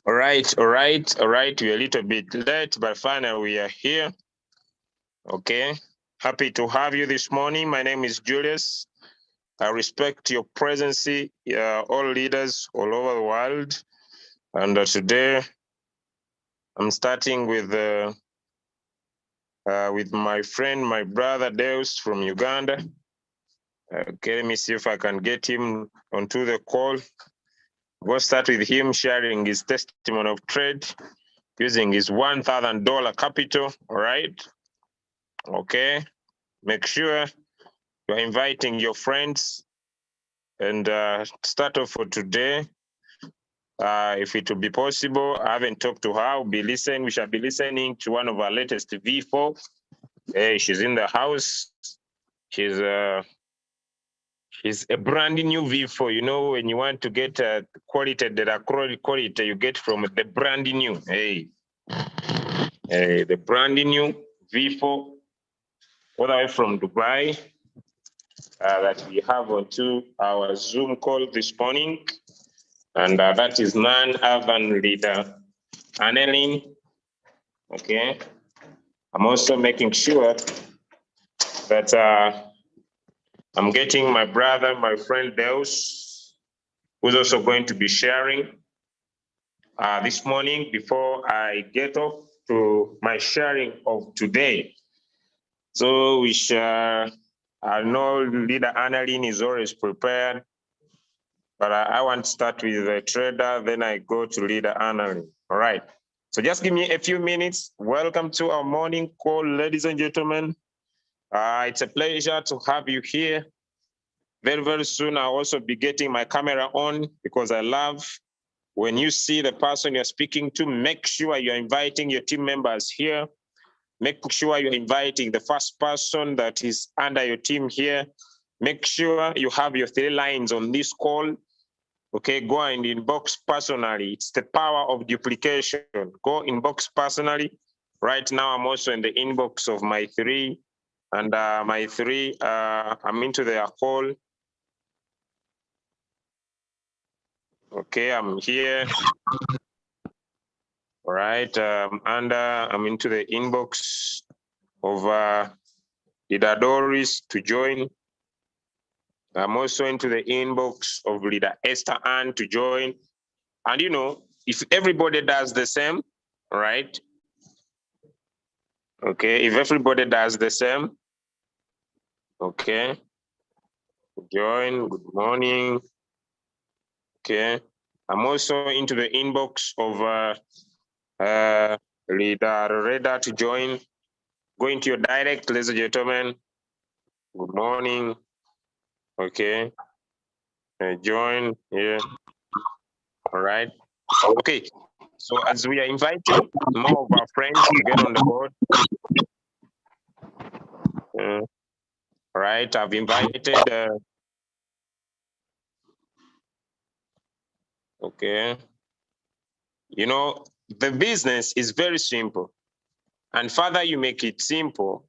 All right. We're a little bit late, but finally we are here. Okay. Happy to have you this morning. My name is Julius. I respect your presence, all leaders all over the world. And today I'm starting with my friend, my brother Deus from Uganda. Okay, let me see if I can get him onto the call. We'll start with him sharing his testimony of trade using his $1,000 capital. All right. Okay. Make sure you're inviting your friends and start off for today. If it will be possible, I haven't talked to her. We shall be listening to one of our latest V4. Hey, she's in the house. She's a brand new V4. You know, when you want to get quality, the quality you get from the brand new. Hey, the brand new V4, all the way from Dubai, that we have onto our Zoom call this morning. And that is none other than leader Annelyn. Okay. I'm also making sure that I'm getting my brother, my friend Deus, who's also going to be sharing this morning before I get off to my sharing of today. So I know leader Annelyn is always prepared, but I want to start with the trader, then I go to leader Annelyn. All right. So just give me a few minutes. Welcome to our morning call, ladies and gentlemen. It's a pleasure to have you here. Very, very soon, I'll also be getting my camera on because I love when you see the person you're speaking to, make sure you're inviting your team members here. Make sure you're inviting the first person that is under your team here. Make sure you have your 3 lines on this call. Okay, go and inbox personally. It's the power of duplication. Go inbox personally. Right now, I'm also in the inbox of my 3. And my 3, I'm into their call. Okay, I'm here. All right, and I'm into the inbox of Leader Doris to join. I'm also into the inbox of Leader Esther Ann to join. And you know, if everybody does the same, right? Okay, if everybody does the same, okay, join, good morning. Okay, I'm also into the inbox of Leader Reda to join. Go into your direct, ladies and gentlemen. Good morning. Okay, join here. All right. Okay, so as we are inviting more of our friends to get on the board, all right, I've invited, okay. You know, the business is very simple. And further you make it simple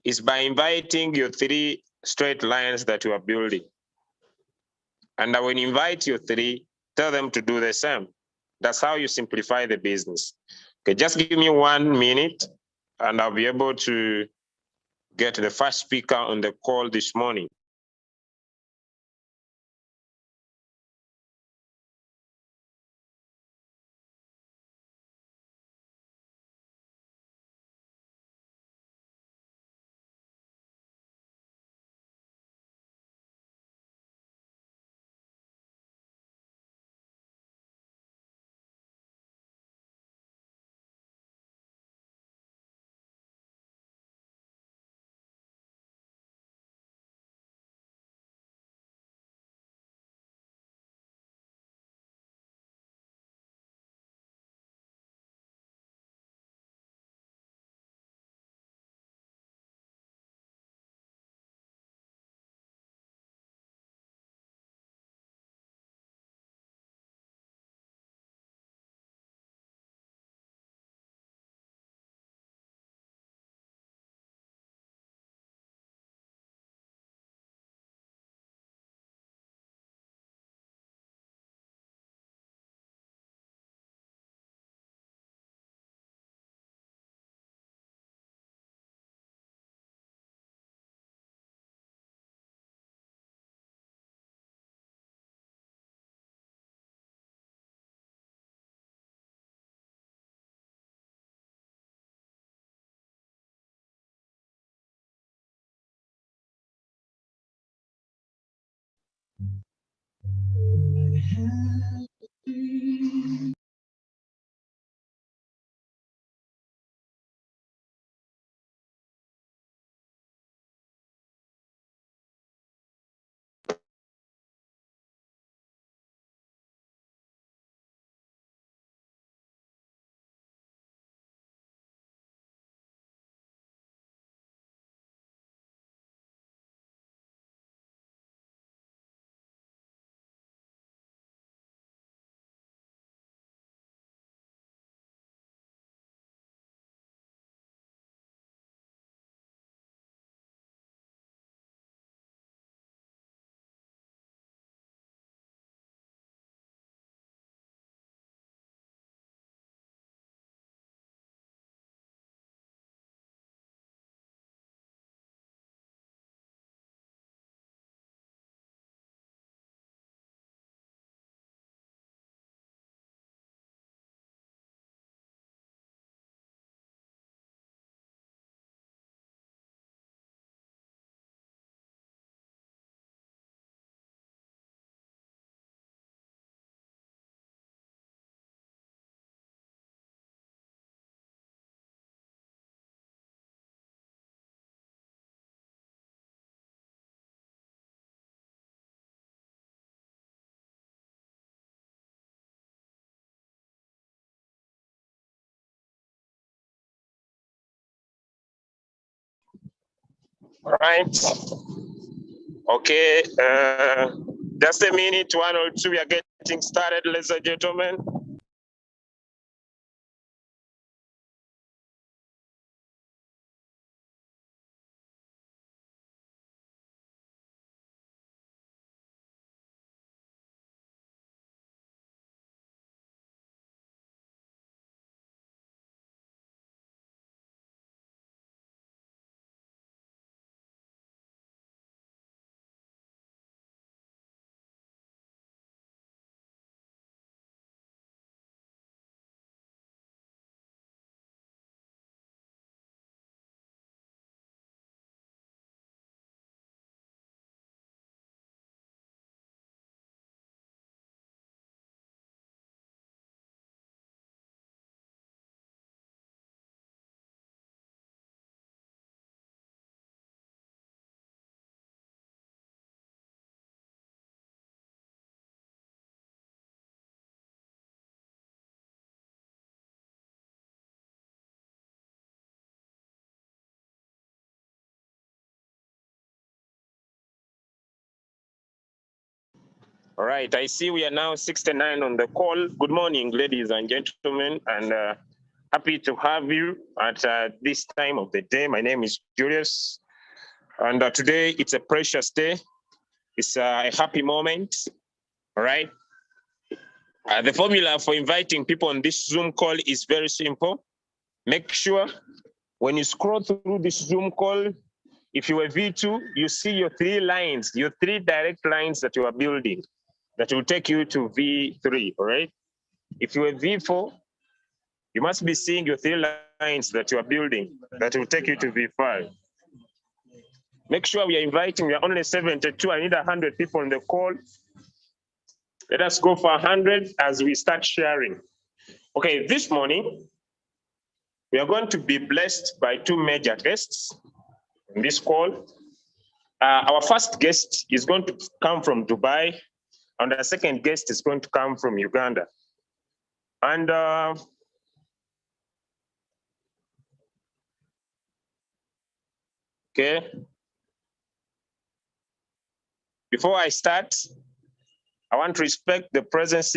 is by inviting your 3 straight lines that you are building. And when you invite your 3, tell them to do the same. That's how you simplify the business. Okay, just give me 1 minute and I'll be able to get the first speaker on the call this morning. All right. Okay. Just a minute, 1 or 2. We are getting started, ladies and gentlemen. All right, I see we are now 69 on the call. Good morning, ladies and gentlemen, and happy to have you at this time of the day. My name is Julius, and today it's a precious day. It's a happy moment, all right? The formula for inviting people on this Zoom call is very simple. Make sure when you scroll through this Zoom call, if you are V2, you see your 3 lines, your 3 direct lines that you are building that will take you to V3, all right? If you are V4, you must be seeing your 3 lines that you are building that will take you to V5. Make sure we are inviting, we are only 72. I need 100 people on the call. Let us go for 100 as we start sharing. Okay, this morning, we are going to be blessed by 2 major guests in this call. Our first guest is going to come from Dubai, and the second guest is going to come from Uganda. And okay, before I start, I want to respect the presence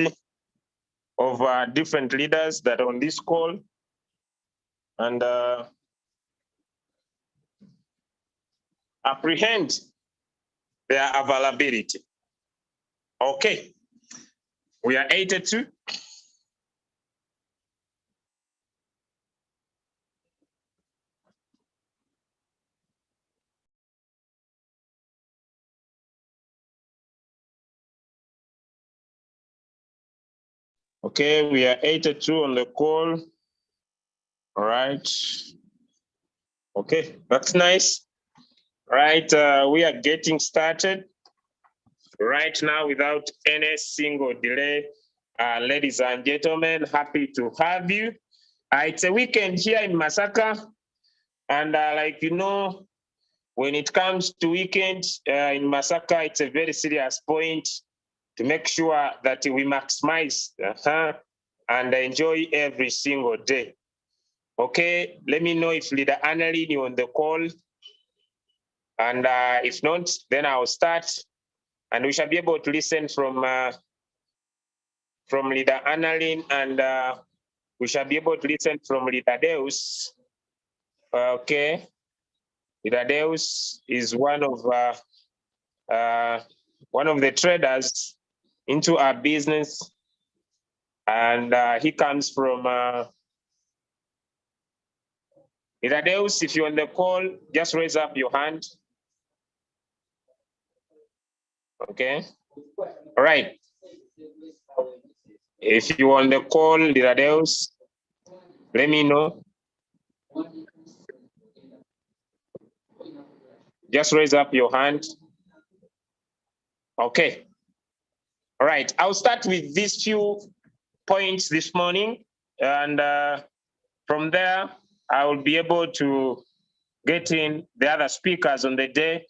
of different leaders that are on this call, and apprehend their availability. Okay, we are 82. Okay, we are 82 on the call. All right. Okay, that's nice. All right, we are getting started. right now without any single delay. Ladies and gentlemen, happy to have you. It's a weekend here in Masaka. And like you know, when it comes to weekends in Masaka, it's a very serious point to make sure that we maximize and enjoy every single day. Okay, let me know if Leader Annalyn you're on the call. And if not, then I'll start. And we shall be able to listen from Leader Annalyn, and we shall be able to listen from Leader Deus. Okay. Leader Deus is one of the traders into our business. And he comes from Leader Deus, if you're on the call, just raise up your hand. Okay. All right. If you're on the call, Leader Deus, let me know. Just raise up your hand. Okay. All right. I'll start with these few points this morning. And from there, I will be able to get in the other speakers on the day.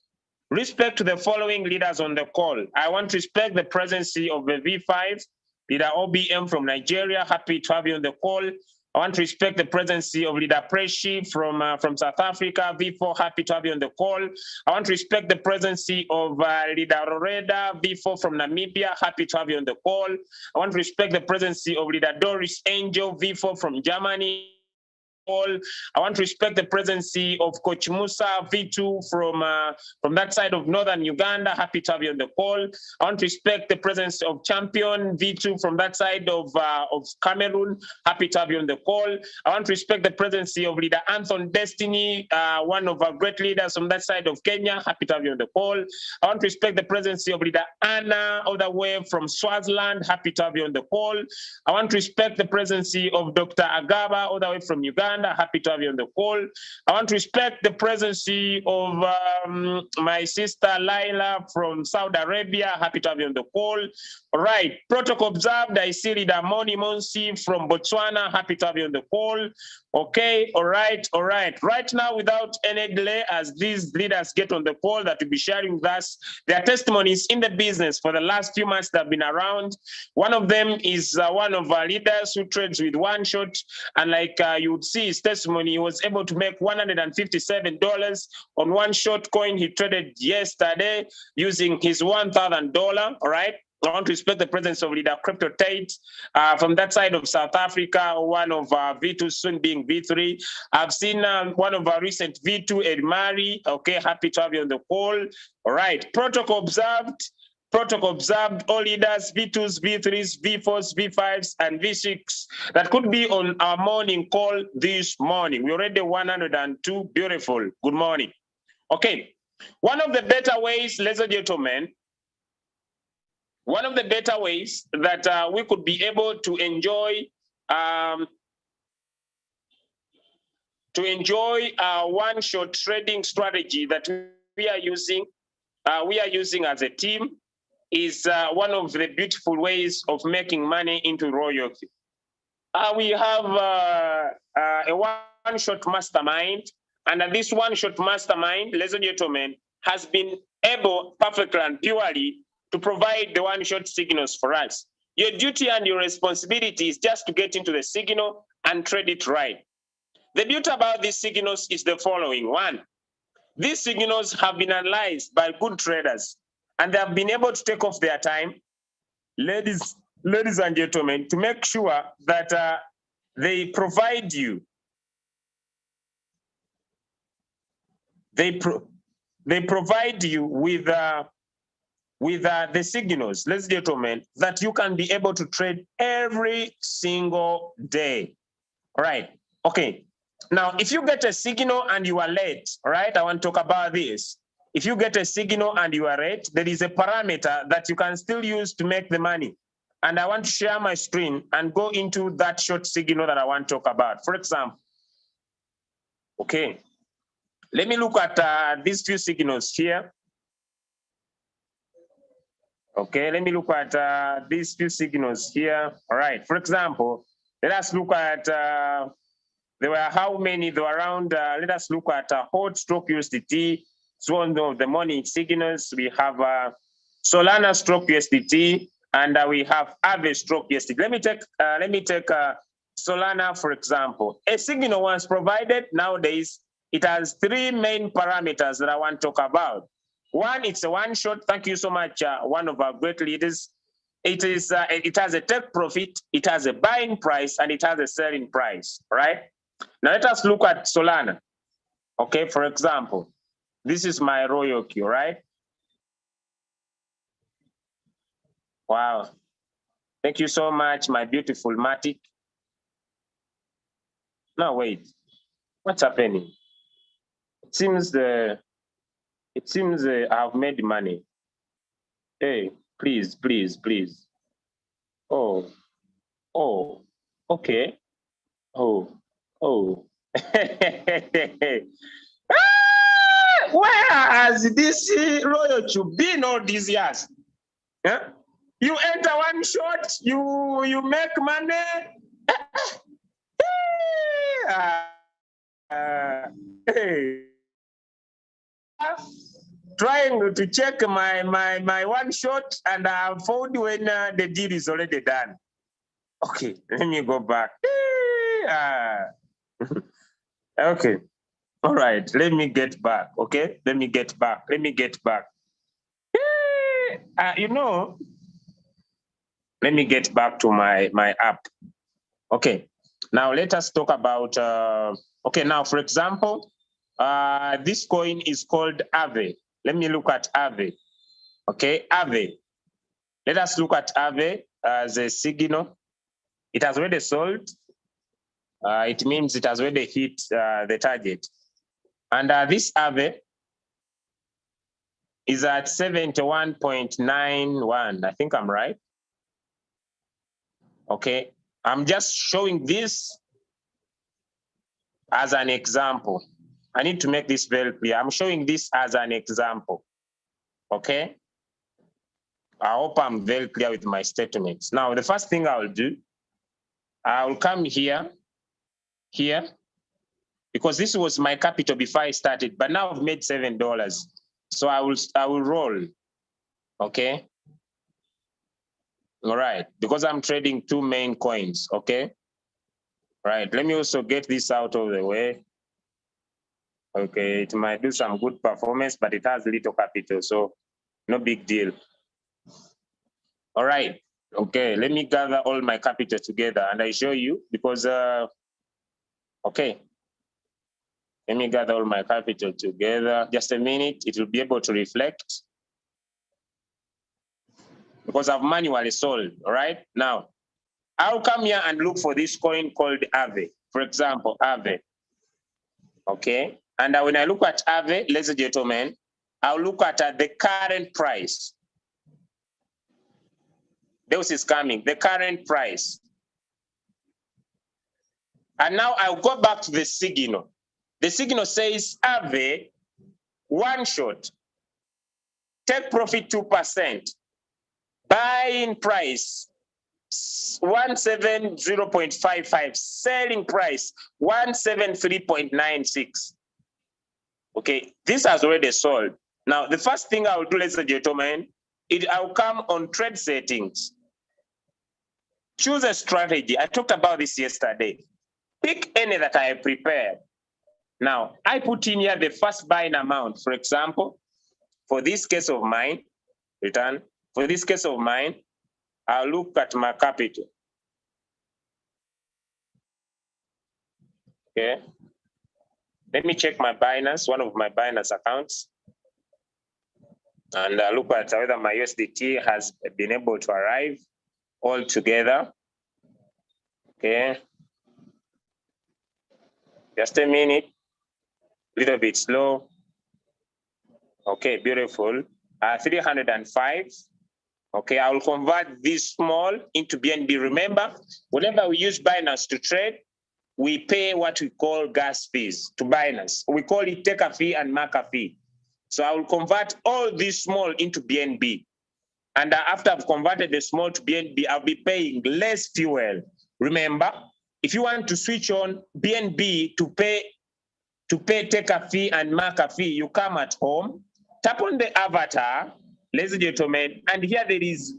Respect to the following leaders on the call. I want to respect the presence of the V5, Leader OBM from Nigeria. Happy to have you on the call. I want to respect the presence of Leader Preshi from South Africa. V4, happy to have you on the call. I want to respect the presence of Leader Roreda, V4 from Namibia. Happy to have you on the call. I want to respect the presence of Leader Doris Angel, V4 from Germany. I want to respect the presence of Coach Musa V2 from that side of northern Uganda. Happy to have you on the call. I want to respect the presence of Champion V2 from that side of Cameroon. Happy to have you on the call. I want to respect the presence of Leader Anthony Destiny, one of our great leaders from that side of Kenya. Happy to have you on the call. I want to respect the presence of Leader Anna all the way from Swaziland. Happy to have you on the call. I want to respect the presence of Dr. Agaba all the way from Uganda. Happy to have you on the call. I want to respect the presence of my sister Laila from Saudi Arabia. Happy to have you on the call. All right, protocol observed. I see Leader Moni Monsi from Botswana. Happy to have you on the call. Okay, all right. Right now, without any delay, as these leaders get on the call that will be sharing with us their testimonies in the business for the last few months that have been around. One of them is one of our leaders who trades with one shot, and like you would see his testimony, he was able to make $157 on one short coin he traded yesterday using his $1,000. All right. I want to respect the presence of Leader Crypto Tate from that side of South Africa, one of V2 soon being V3. I've seen one of our recent V2, Edmari. Okay, happy to have you on the call. All right, protocol observed. Protocol observed, all leaders, V2s, V3s, V4s, V5s, and V6 that could be on our morning call this morning. We're already 102, beautiful, good morning. Okay, one of the better ways, ladies and gentlemen, one of the better ways that we could be able to enjoy our one-shot trading strategy that we are using as a team is one of the beautiful ways of making money into royalty. We have a one-shot mastermind, and this one-shot mastermind, ladies and gentlemen, has been able perfectly and purely to provide the one-shot signals for us. Your duty and your responsibility is just to get into the signal and trade it right. The beauty about these signals is the following. One, these signals have been analyzed by good traders, and they have been able to take off their time, ladies and gentlemen, to make sure that they provide you. They provide you with the signals, ladies and gentlemen, that you can be able to trade every single day. All right. Okay. Now, if you get a signal and you are late, all right, I want to talk about this. If you get a signal and you are late, there is a parameter that you can still use to make the money. And I want to share my screen and go into that short signal that I want to talk about. For example, okay, let me look at these few signals here. Okay, let me look at these few signals here. All right, for example, let us look at, there were how many? There were around, let us look at hot stroke USDT. It's one of the morning signals. We have Solana stroke USDT, and we have Aave stroke USDT. Let me take Solana, for example. A signal once provided, nowadays, it has three main parameters that I want to talk about. One, it's a one shot. Thank you so much, one of our great leaders. It has a take profit, it has a buying price, and it has a selling price, right? Now let us look at Solana. Okay, for example, this is my royal queue, right? Wow. Thank you so much, my beautiful Matic. No, wait. What's happening? It seems I've made money. Hey, please, please, please. Oh, okay. Oh. Where has this royalty been all these years? Yeah? You enter one shot, you make money. Hey. Trying to check my one shot, and I found when the deal is already done. Okay, let me go back. Okay. All right, let me get back. Okay, let me get back. You know, let me get back to my app. Okay, now let us talk about, okay, now for example, this coin is called Aave. Let me look at Aave. Okay, Aave. Let us look at Aave as a signal. It has already sold. It means it has already hit the target. And this Aave is at 71.91. I think I'm right. Okay, I'm just showing this as an example. I need to make this very clear. I'm showing this as an example. Okay, I hope I'm very clear with my statements. Now, the first thing I'll do, I'll come here, because this was my capital before I started, but now I've made $7. So I will roll. Okay. All right, because I'm trading two main coins. Okay. Right, let me also get this out of the way. Okay, it might do some good performance, but it has little capital, so no big deal. All right, okay, let me gather all my capital together and I show you, because, okay, let me gather all my capital together. Just a minute, it will be able to reflect, because I've manually sold. All right, now, I'll come here and look for this coin called Aave. For example, Aave. Okay, and when I look at Aave, ladies and gentlemen, I'll look at the current price. This is coming, the current price. And now I'll go back to the signal. The signal says Aave, one shot, take profit 2%, buying price 170.55, selling price 173.96. Okay, this has already sold. Now, the first thing I will do, ladies and gentlemen, I'll come on trade settings. Choose a strategy. I talked about this yesterday. Pick any that I have prepared. Now, I put in here the first buying amount. For example, for this case of mine, return. For this case of mine, I'll look at my capital. Okay. Let me check my Binance, one of my Binance accounts. And look at whether my USDT has been able to arrive all together. Okay. Just a minute. Little bit slow. Okay, beautiful. 305. Okay, I will convert this small into BNB. Remember, whenever we use Binance to trade, we pay what we call gas fees to Binance. We call it take a fee and mark a fee. So I will convert all this small into BNB. And after I've converted the small to BNB, I'll be paying less fuel. Remember, if you want to switch on BNB to pay take a fee and mark a fee, you come at home, tap on the avatar, ladies and gentlemen, and here there is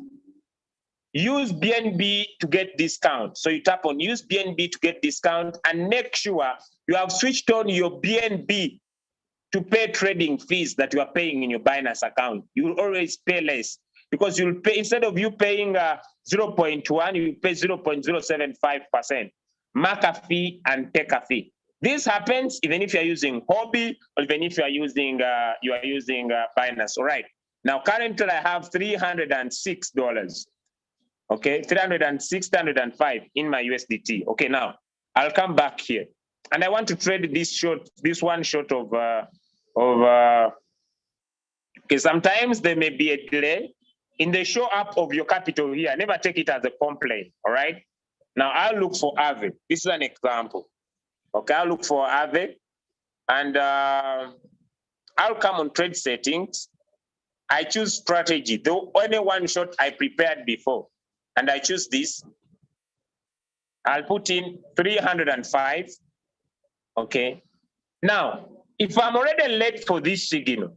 use BNB to get discount. So you tap on use BNB to get discount and make sure you have switched on your BNB to pay trading fees that you are paying in your Binance account. You will always pay less because you'll pay, instead of you paying 0.1, you pay 0.075%. Mark a fee and take a fee. This happens even if you're using Hobby or even if you're using Binance. All right. Now currently I have $306. Okay, 306, 305 in my USDT. Okay, now I'll come back here, and I want to trade this one short of. Okay, sometimes there may be a delay in the show up of your capital here. Never take it as a complaint. All right. Now I'll look for Aave. This is an example. Okay, I'll look for Aave, and I'll come on trade settings. I choose strategy. The only one shot I prepared before. And I choose this. I'll put in 305. Okay. Now, if I'm already late for this signal,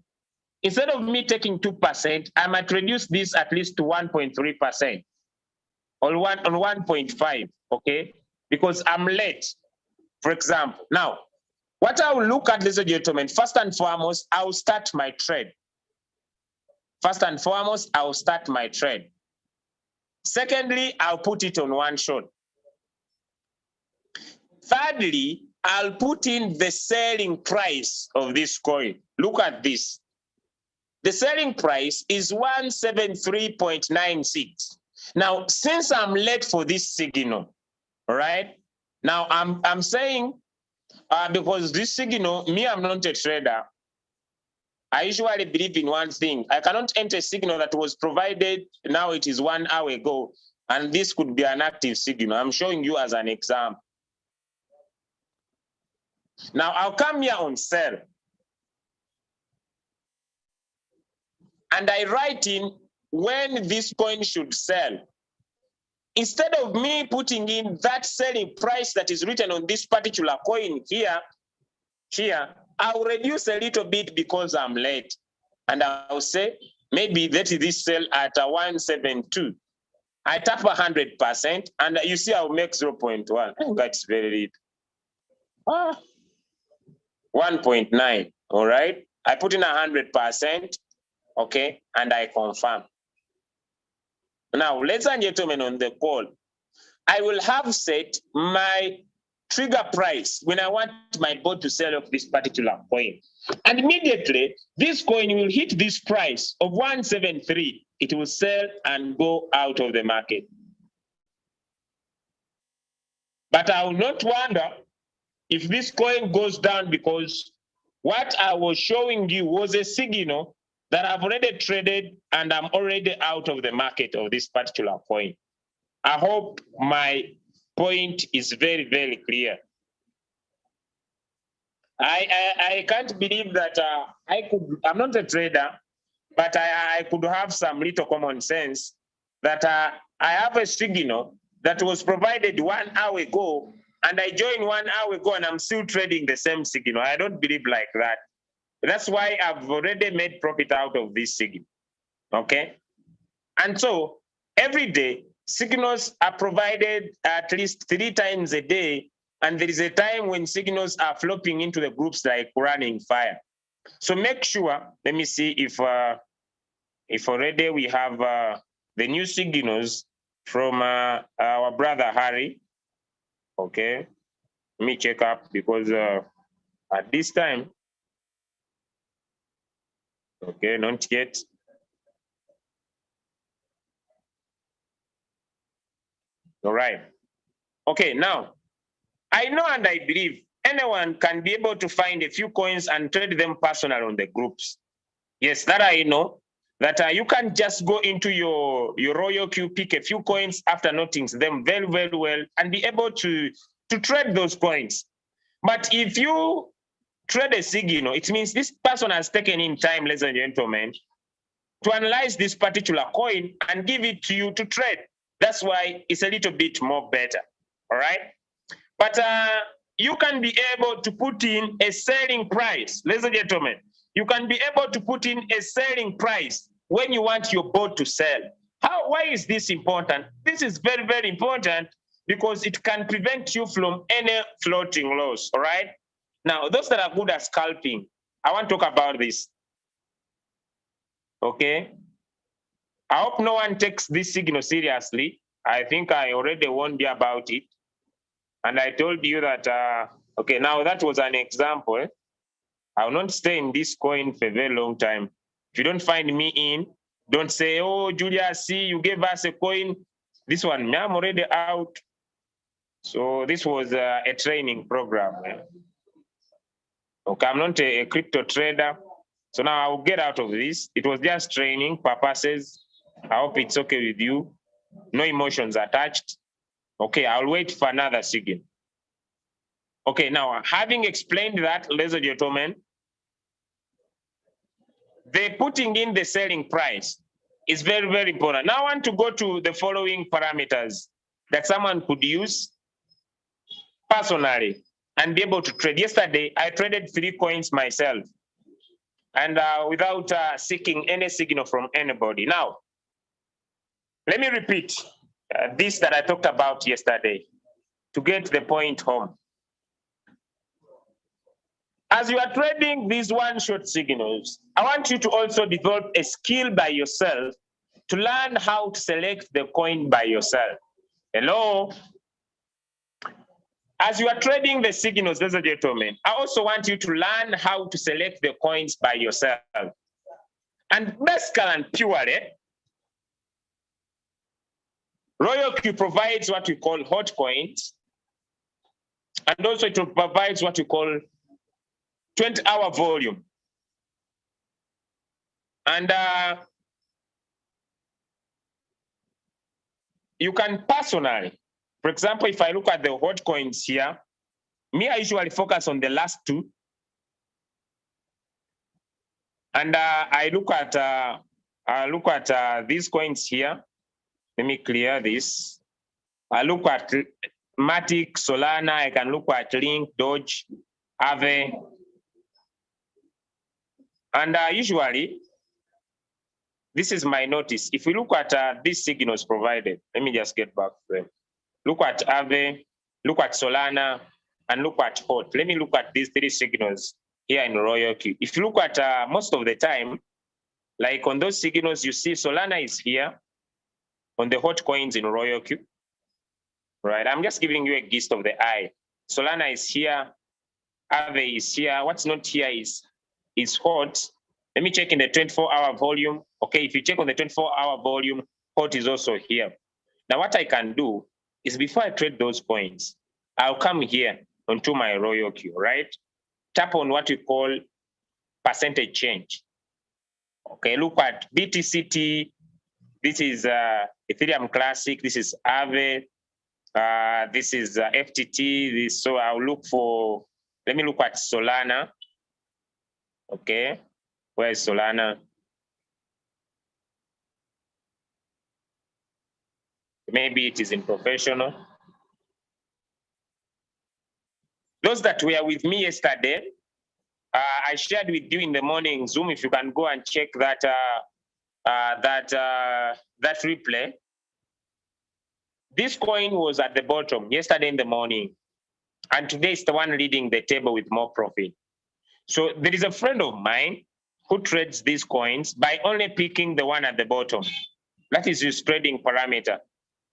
instead of me taking 2%, I might reduce this at least to 1.3% or 1.5. Okay, because I'm late. For example, now what I will look at, ladies and gentlemen, first and foremost, I'll start my trade. First and foremost, I'll start my trade. Secondly, I'll put it on one shot. Thirdly, I'll put in the selling price of this coin. Look at this. The selling price is 173.96. Now, since I'm late for this signal, all right? Now, I'm saying, because this signal, me, I'm not a trader. I usually believe in one thing. I cannot enter a signal that was provided, now it is 1 hour ago, and this could be an active signal. I'm showing you as an example. Now I'll come here on sell. And I write in when this coin should sell. Instead of me putting in that selling price that is written on this particular coin here, I'll reduce a little bit because I'm late. And I'll say, maybe that is this sell at 172. I tap 100%, and you see I'll make 0.1. Oh, that's very little. 1.9, all right? I put in 100%, okay, and I confirm. Now, ladies and gentlemen on the call, I will have set my trigger price when I want my bot to sell off this particular coin. And immediately, this coin will hit this price of 173. It will sell and go out of the market. But I will not wonder if this coin goes down, because what I was showing you was a signal that I've already traded and I'm already out of the market of this particular coin. I hope my point is very, very clear. I can't believe that I'm not a trader, but I could have some little common sense that I have a signal that was provided 1 hour ago, and I joined 1 hour ago and I'm still trading the same signal. I don't believe like that. That's why I've already made profit out of this signal, okay? And so every day, signals are provided at least 3 times a day, and there is a time when signals are flopping into the groups like running fire. So make sure, let me see if already we have the new signals from our brother Harry. Okay, let me check up, because at this time, okay, not yet. All right. Okay, now, I know and I believe anyone can be able to find a few coins and trade them personal on the groups. Yes, that I know, that you can just go into your Royal Queue, pick a few coins after noting them very, very well, and be able to trade those coins. But if you trade a signal, it means this person has taken in time, ladies and gentlemen, to analyze this particular coin and give it to you to trade. That's why it's a little bit more better, all right? But you can be able to put in a selling price, ladies and gentlemen. You can be able to put in a selling price when you want your boat to sell. Why is this important? This is very, very important because it can prevent you from any floating loss, all right? Now, those that are good at scalping, I want to talk about this, okay? I hope no one takes this signal seriously. I think I already warned you about it. And I told you that, okay, now that was an example. I will not stay in this coin for a very long time. If you don't find me in, don't say, oh, Julia, see, you gave us a coin. This one, I'm already out. So this was a training program. Okay, I'm not a crypto trader. So now I'll get out of this. It was just training purposes. I hope it's okay with you. No emotions attached. Okay, I'll wait for another signal. Okay, now having explained that, ladies and gentlemen, the putting in the selling price is very, very important. Now I want to go to the following parameters that someone could use personally and be able to trade. Yesterday, I traded 3 coins myself and without seeking any signal from anybody. Now, let me repeat this that I talked about yesterday to get the point home. As you are trading these one-shot signals, I want you to also develop a skill by yourself to learn how to select the coin by yourself. Hello? As you are trading the signals, ladies and gentlemen, I also want you to learn how to select the coins by yourself. And basically and purely, Royal Q provides what we call hot coins, and also it provides what we call 20-hour volume. And you can personally, for example, if I look at the hot coins here, I usually focus on the last 2. And I look at these coins here. Let me clear this. I look at Matic, Solana. I can look at Link, Doge, Aave. And usually, this is my notice. If we look at these signals provided, let me just get back to them. Look at Aave, look at Solana, and look at HOT. Let me look at these 3 signals here in Royal Q. If you look at most of the time, like on those signals, you see Solana is here on the hot coins in Royal Q. Right, I'm just giving you a gist of the eye. Solana is here, Aave is here. What's not here is HOT. Let me check in the 24-hour volume. Okay, if you check on the 24-hour volume, HOT is also here. Now what I can do is before I trade those coins, I'll come here onto my Royal Q, right? Tap on what we call percentage change. Okay, look at BTCT. This is Ethereum Classic. This is Aave. This is FTT. So I'll look for, let me look at Solana. Okay, where is Solana? Maybe it is in professional. Those that were with me yesterday, I shared with you in the morning Zoom. If you can go and check that that replay. This coin was at the bottom yesterday in the morning, and today is the one leading the table with more profit. So there is a friend of mine who trades these coins by only picking the one at the bottom. That is his trading parameter.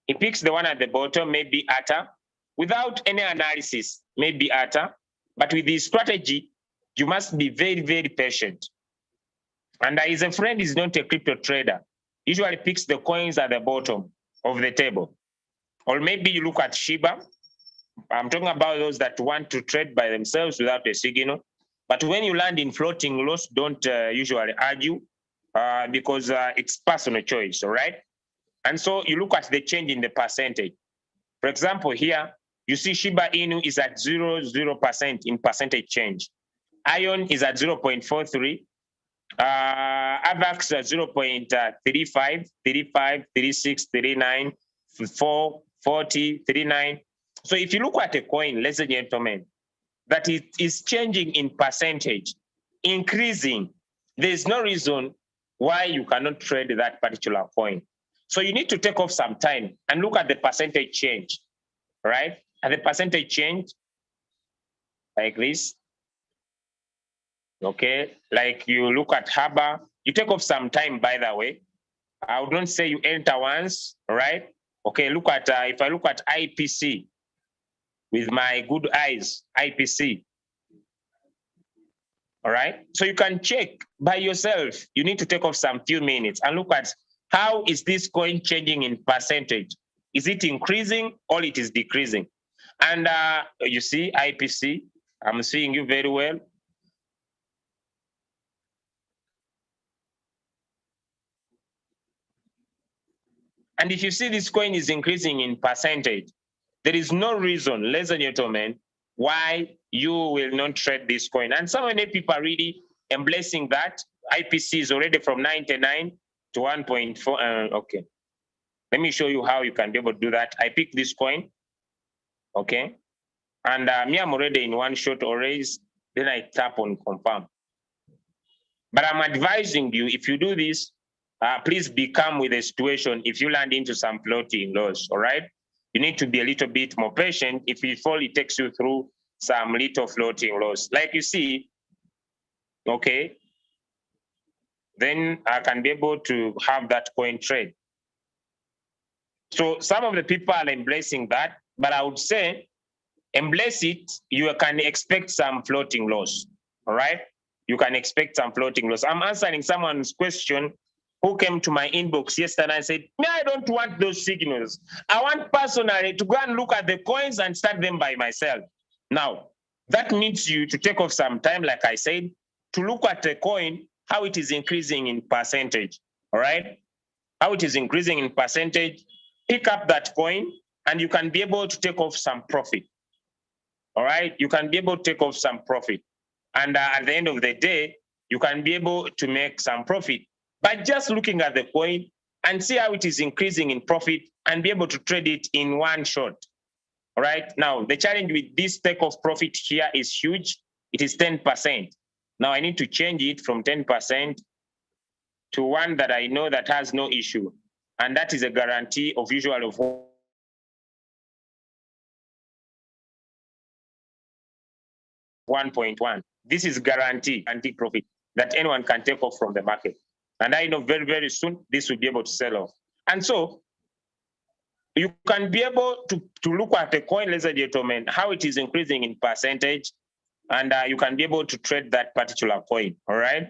He picks the one at the bottom, maybe ATA, without any analysis, maybe ATA. But with this strategy, you must be very, very patient. And his friend is not a crypto trader. Usually picks the coins at the bottom of the table. Or maybe you look at Shiba. I'm talking about those that want to trade by themselves without a signal. But when you land in floating loss, don't usually argue because it's personal choice, all right? And so you look at the change in the percentage. For example, here, you see Shiba Inu is at 0.0% in percentage change. Ion is at 0.43. AVAX 0.35, 35, 36, 39, 4, 40, 39. So if you look at a coin, ladies and gentlemen, that it is changing in percentage, increasing, there's no reason why you cannot trade that particular coin. So you need to take off some time and look at the percentage change, right? And the percentage change like this. Okay, like you look at Haba, you take off some time, by the way. I would not say you enter once, right? Okay, look at, if I look at IPC with my good eyes, IPC. All right, so you can check by yourself. You need to take off some few minutes and look at how is this coin changing in percentage? Is it increasing or it is decreasing? And you see IPC, I'm seeing you very well. And if you see this coin is increasing in percentage, there is no reason, ladies and gentlemen, why you will not trade this coin. And so many people are really embracing that. IPC is already from 99 to 1.4. Okay, let me show you how you can be able to do that. I pick this coin, okay? And me, I'm already in one short already. Then I tap on confirm. But I'm advising you, if you do this, please become with a situation if you land into some floating loss, all right? You need to be a little bit more patient. If you fall, it takes you through some little floating loss. Like you see, okay, then I can be able to have that coin trade. So some of the people are embracing that, but I would say, embrace it, you can expect some floating loss, all right? You can expect some floating loss. I'm answering someone's question who came to my inbox yesterday and said, me, I don't want those signals. I want personally to go and look at the coins and start them by myself. Now, that needs you to take off some time, like I said, to look at the coin, how it is increasing in percentage, all right? How it is increasing in percentage, pick up that coin and you can be able to take off some profit, all right? You can be able to take off some profit. And at the end of the day, you can be able to make some profit by just looking at the coin and see how it is increasing in profit and be able to trade it in one shot. All right. Now, the challenge with this takeoff profit here is huge. It is 10%. Now I need to change it from 10% to one that I know that has no issue. And that is a guarantee of usually of 1.1. This is guaranteed profit that anyone can take off from the market. And I know very, very soon this will be able to sell off. And so you can be able to look at a coin, ladies and gentlemen, how it is increasing in percentage, and you can be able to trade that particular coin, all right?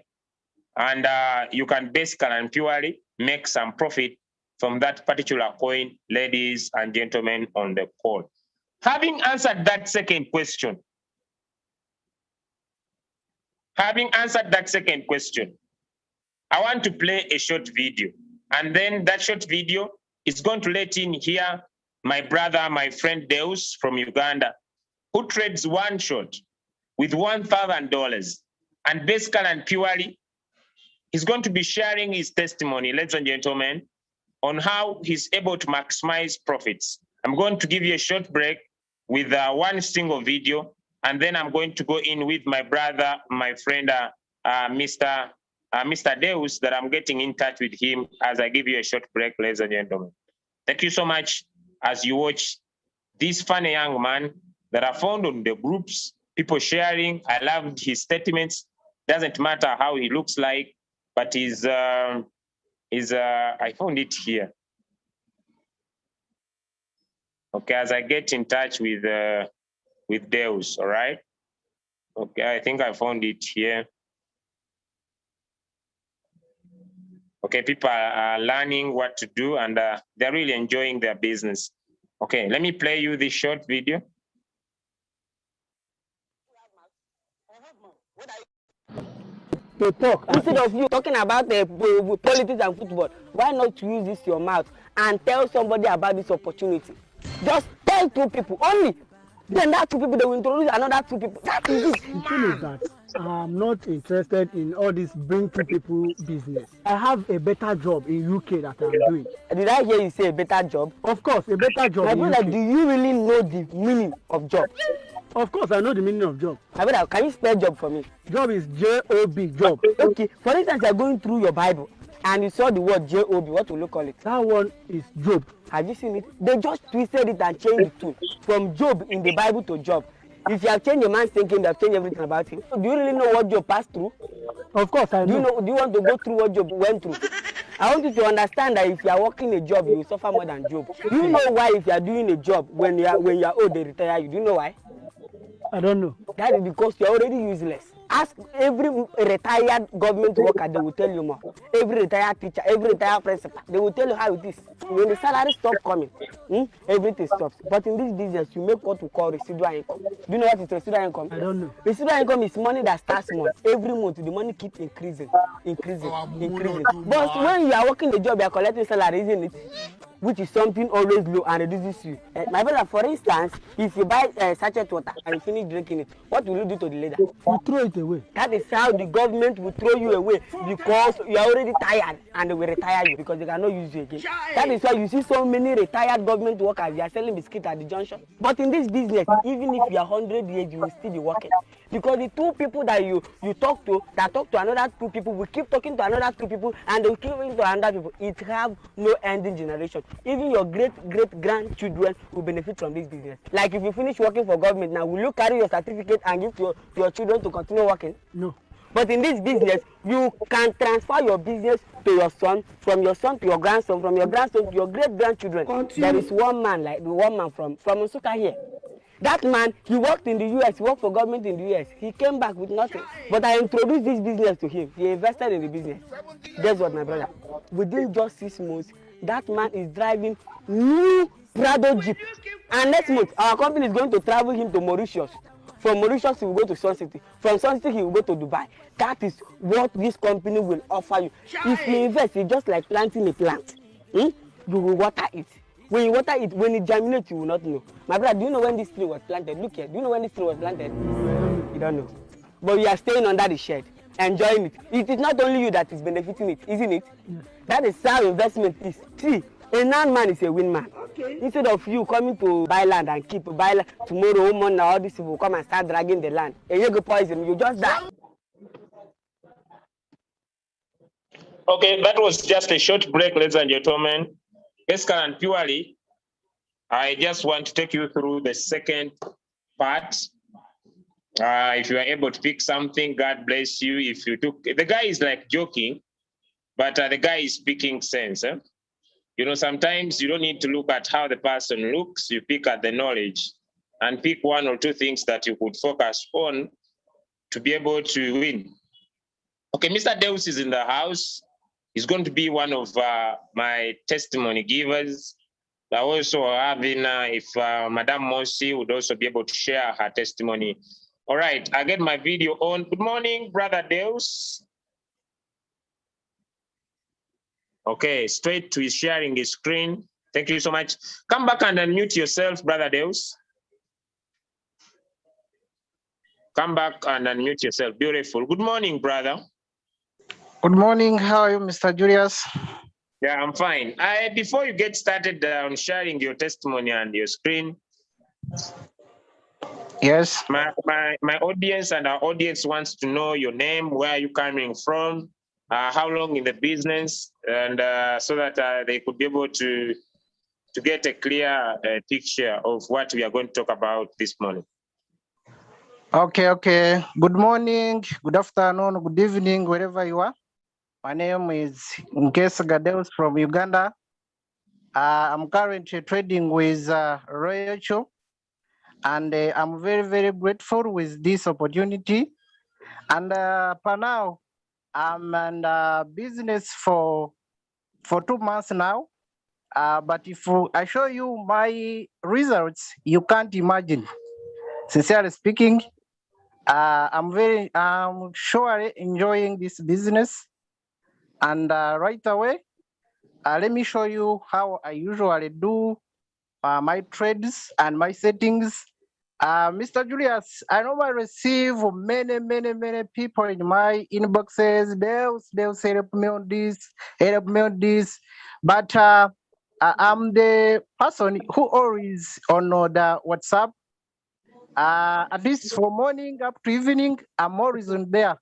And you can basically and purely make some profit from that particular coin, ladies and gentlemen on the call. Having answered that second question, I want to play a short video. And then that short video is going to let in here my brother, my friend Deus from Uganda, who trades one shot with $1,000. And basically and purely, he's going to be sharing his testimony, ladies and gentlemen, on how he's able to maximize profits. I'm going to give you a short break with one single video, and then I'm going to go in with my brother, my friend, Mr. Deus, that I'm getting in touch with him as I give you a short break, ladies and gentlemen. Thank you so much as you watch this funny young man that I found on the groups, people sharing. I loved his statements. Doesn't matter how he looks like, but I found it here. Okay, as I get in touch with Deus, all right? Okay, I think I found it here. Okay, people are learning what to do and they're really enjoying their business. Okay, let me play you this short video. To talk instead of you talking about the politics and football, why not use this your mouth and tell somebody about this opportunity? Just tell two people only. Then that two people, they will introduce another two people. That is it. The thing is that I'm not interested in all this bring two people business. I have a better job in UK that I'm doing. Did I hear you say a better job? Of course, a better job My in brother, UK. do you really know the meaning of job? Of course, I know the meaning of job. My brother, can you spell job for me? Job is J-O-B, job. Okay, for instance, you are going through your Bible and you saw the word J-O-B, what will you call it? That one is Job. Have you seen it? They just twisted it and changed the tune from Job in the Bible to Job. If you have changed a man's thinking, you have changed everything about him. Do you really know what Job passed through? Of course, I know. Do you want to go through what Job went through? I want you to understand that if you are working a job, you will suffer more than Job. Do you know why if you are doing a job, when you are old, they retire you? Do you know why? I don't know. That is because you are already useless. Ask every retired government worker, they will tell you more. Every retired teacher, every retired principal, they will tell you how it is. When the salary stop coming, everything stops. But in this business, you make what we call residual income. Do you know what is residual income? I don't know. Residual income is money that starts small. Every month, the money keeps increasing. But when you are working the job, you are collecting salary, isn't it? Which is something always low and reduces you. My brother, for instance, if you buy sachet water and you finish drinking it, what will you do to the lady? You throw it away. That is how the government will throw you away because you are already tired and they will retire you because they cannot use you again. That is why you see so many retired government workers, they are selling biscuits at the junction. But in this business, even if you are 100 years, you will still be working. Because the two people that you talk to, that talk to another two people, will keep talking to another two people and they will keep talking to another people. It have no ending generation. Even your great-great-grandchildren will benefit from this business. Like if you finish working for government now, will you carry your certificate and give to your children to continue working? No. But in this business, you can transfer your business to your son, from your son to your grandson, from your grandson to your great-grandchildren. There is one man, like the one man from Nsuka here. That man, he worked in the US, he worked for government in the US. He came back with nothing. But I introduced this business to him. He invested in the business. Guess what, my brother? Within just 6 months, that man is driving new Prado Jeep. And next month, our company is going to travel him to Mauritius. From Mauritius, he will go to Sun City. From Sun City, he will go to Dubai. That is what this company will offer you. If you invest, it's just like planting a plant. You will water it. When you water it, when it germinates, you will not know. My brother, do you know when this tree was planted? Look here. Do you know when this tree was planted? You don't know. But you are staying under the shed, enjoying it. It is not only you that is benefiting it, isn't it? That is how investment is. See, a non-man is a win man. Okay. Instead of you coming to buy land and keep buy land, tomorrow, woman, all these people will come and start dragging the land. And you go poison, you just die. Okay, that was just a short break, ladies and gentlemen. Eska and purely, I just want to take you through the second part. If you are able to pick something, God bless you. If you took, the guy is like joking, but the guy is speaking sense. You know, sometimes you don't need to look at how the person looks. You pick at the knowledge and pick one or two things that you could focus on to be able to win. Okay, Mr. Deus is in the house. He's going to be one of my testimony givers. I also having, if Madame Mosi would also be able to share her testimony. All right, I get my video on. Good morning, Brother Deus. Okay, straight to his sharing his screen. Thank you so much. Come back and unmute yourself, Brother Deus. Come back and unmute yourself. Beautiful. Good morning, brother. Good morning. How are you, Mr. Julius? Yeah, I'm fine. Before you get started on sharing your testimony and your screen, yes, my audience and our audience wants to know your name, where are you coming from, how long in the business, and so that they could be able to get a clear picture of what we are going to talk about this morning. Okay. Good morning, good afternoon, good evening, wherever you are. My name is Nkesa Gadeus from Uganda. I'm currently trading with Rachel, and I'm very, very grateful with this opportunity. And for now, I'm in business for 2 months now. But if I show you my results, you can't imagine. Sincerely speaking, I'm surely enjoying this business. And right away, let me show you how I usually do my trades and my settings Mr. Julius, I normally receive many people in my inboxes. They'll say, help me on this. But I'm the person who always on the WhatsApp. At least from morning up to evening, I'm always on there.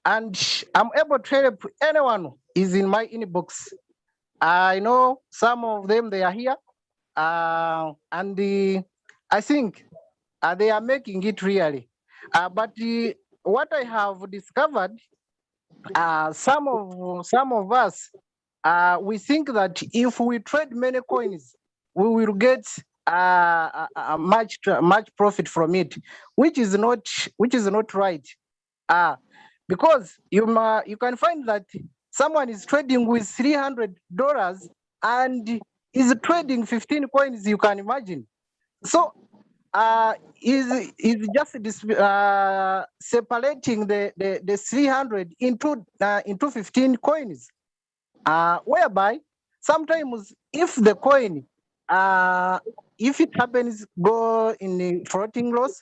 And I'm able to help anyone who is in my inbox. I know some of them, they are here. I think they are making it really. But what I have discovered, some of us, we think that if we trade many coins, we will get much profit from it, which is not right. Because you can find that someone is trading with $300 and is trading 15 coins. You can imagine. So is just separating the 300 into 15 coins, whereby sometimes if the coin, if it happens go in a floating loss,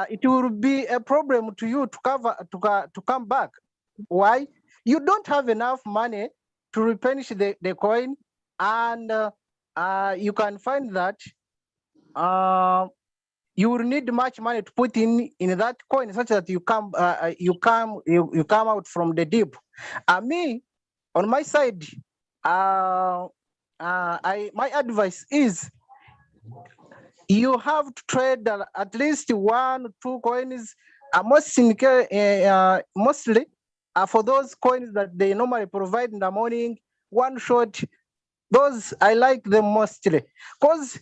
it will be a problem to you to come back. Why? You don't have enough money to replenish the coin, and you can find that you will need much money to put in that coin, such that you come out from the deep. Me, on my side, my advice is you have to trade at least 1 or 2 coins, mostly for those coins that they normally provide in the morning, one shot. Those I like them mostly, because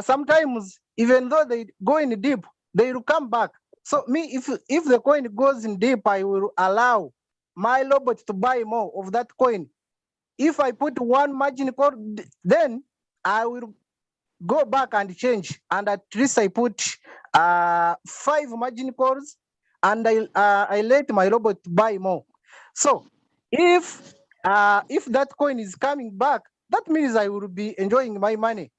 sometimes even though they go in deep, they will come back. So me, if the coin goes in deep, I will allow my robot to buy more of that coin. If I put one margin call, then I will go back and change, and at least I put 5 margin calls, and I let my robot buy more. So if that coin is coming back, that means I will be enjoying my money.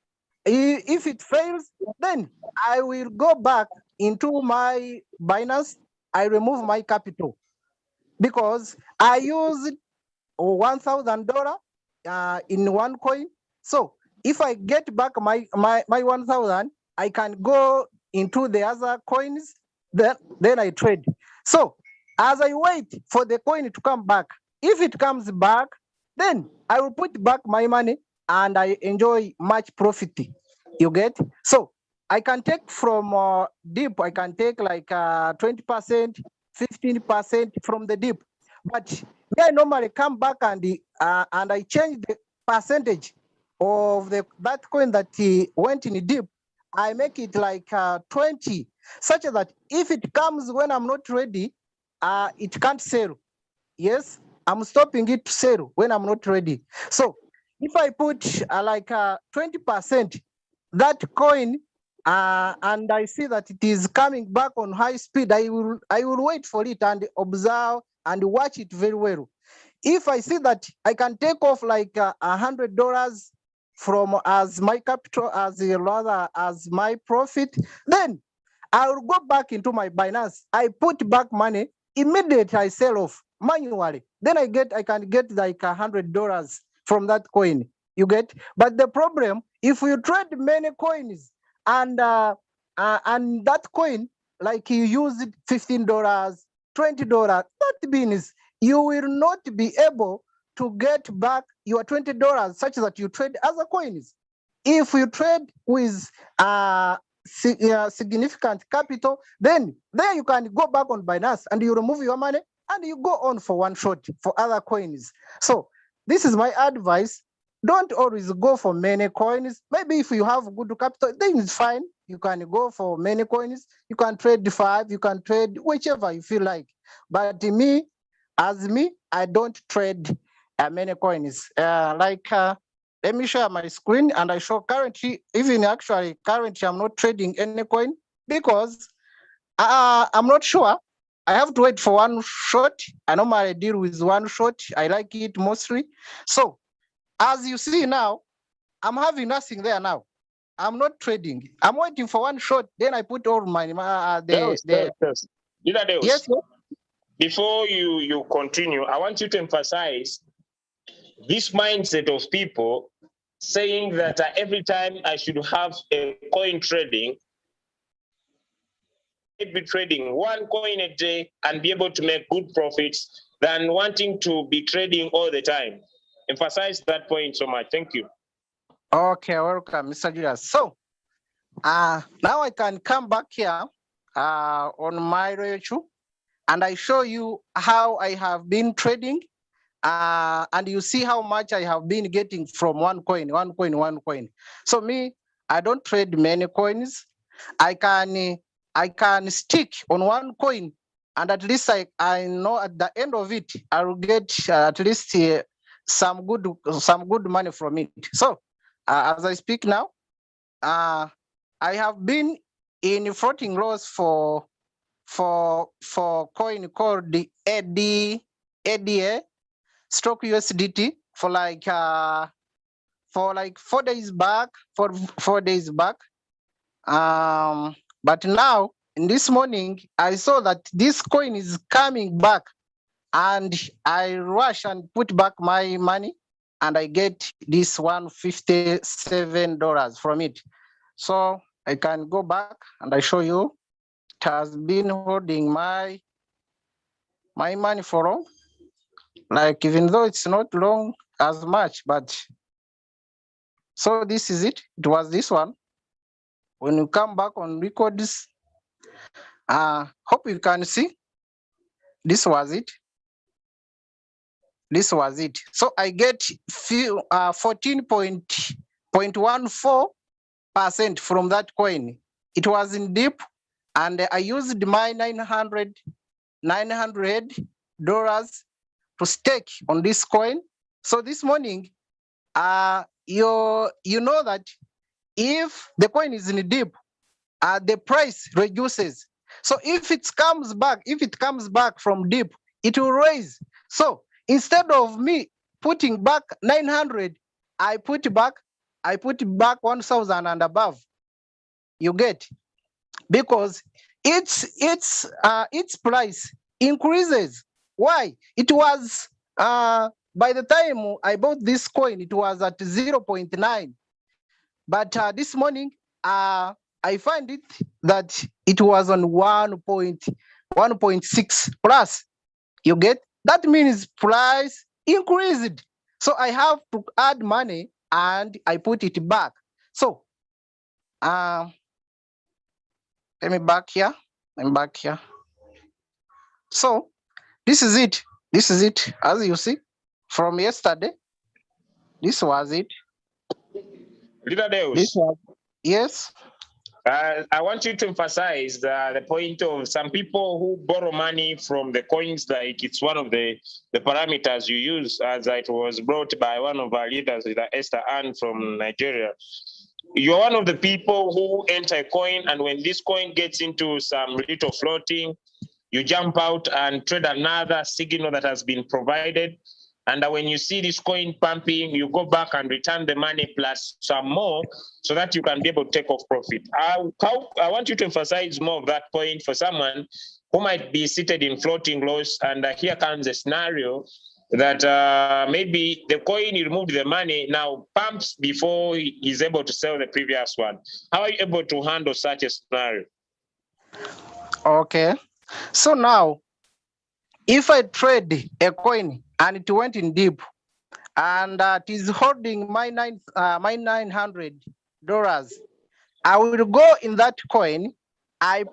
If it fails, then I will go back into my Binance. I remove my capital, because I used $1,000 in one coin. So if I get back my 1,000, I can go into the other coins. Then I trade. So as I wait for the coin to come back, if it comes back, then I will put back my money and I enjoy much profit. You get? So I can take from deep. I can take like 20%, 15% from the deep. But I normally come back and I change the percentage of that coin that went in deep. I make it like 20, such that if it comes when I'm not ready, it can't sell. Yes, I'm stopping it to sell when I'm not ready. So if I put like 20%, that coin, and I see that it is coming back on high speed, I will wait for it and observe and watch it very well. If I see that I can take off like $100 from as my capital, as rather as my profit, then I will go back into my Binance. I put back money immediately. I sell off manually. Then I can get like $100 from that coin. You get? But the problem, if you trade many coins and that coin, like you use it $15, $20, that means you will not be able to get back your $20 such that you trade other coins. If you trade with significant capital, then there you can go back on Binance and you remove your money and you go on for one shot for other coins. So this is my advice. Don't always go for many coins. Maybe if you have good capital, then it's fine. You can go for many coins. You can trade 5, you can trade whichever you feel like. But me, I don't trade many coins. Let me share my screen and I show currently, currently I'm not trading any coin because I'm not sure. I have to wait for one shot. I normally deal with one shot. I like it mostly. So as you see now, I'm having nothing there now. I'm not trading. I'm waiting for one shot. Then I put all my Deus. Leader Deus, yes. before you continue, I want you to emphasize this mindset of people saying that every time I should have a coin trading, be trading one coin a day and be able to make good profits than wanting to be trading all the time. Emphasize that point so much. Thank you. Okay, welcome, Mr. Julius. So, now I can come back here on my Rachel, and I show you how I have been trading, and you see how much I have been getting from one coin. So me, I don't trade many coins. I can stick on one coin, and at least I know at the end of it I will get at least some good money from it. So as I speak now, I have been in floating loss for coin called the ADA stroke USDT for like 4 days back, for 4 days back. But now in this morning, I saw that this coin is coming back, and I rush and put back my money, and I get this $157 from it. So I can go back and I show you. It has been holding my money for long. Like, even though it's not long as much, but so this is it. It was this one. When you come back on records, hope you can see. This was it. This was it. So I get 14.14% from that coin. It was in deep, and I used my $900 to stake on this coin. So this morning, you know that if the coin is in deep, the price reduces. So if it comes back from deep, it will raise. So instead of me putting back 900, I put back 1,000 and above. You get, because its price increases. Why? It was by the time I bought this coin, it was at 0.9, but this morning I find it that it was on 1.6 plus. You get, that means price increased. So I have to add money and I put it back. So let me back here. I'm back here. So this is it. As you see from yesterday, this was it. Leader Deus, yes. I want you to emphasize the point of some people who borrow money from the coins, like it's one of the parameters you use, as it was brought by one of our leaders, Esther Ann from Nigeria. You're one of the people who enter a coin, and when this coin gets into some little floating, you jump out and trade another signal that has been provided. And when you see this coin pumping, you go back and return the money plus some more so that you can be able to take off profit. I want you to emphasize more of that point for someone who might be seated in floating loss. And here comes a scenario that maybe the coin, he removed the money, now pumps before he's able to sell the previous one. How are you able to handle such a scenario? Okay. So now, if I trade a coin and it went in deep, and it is holding my $900, I will go in that coin. I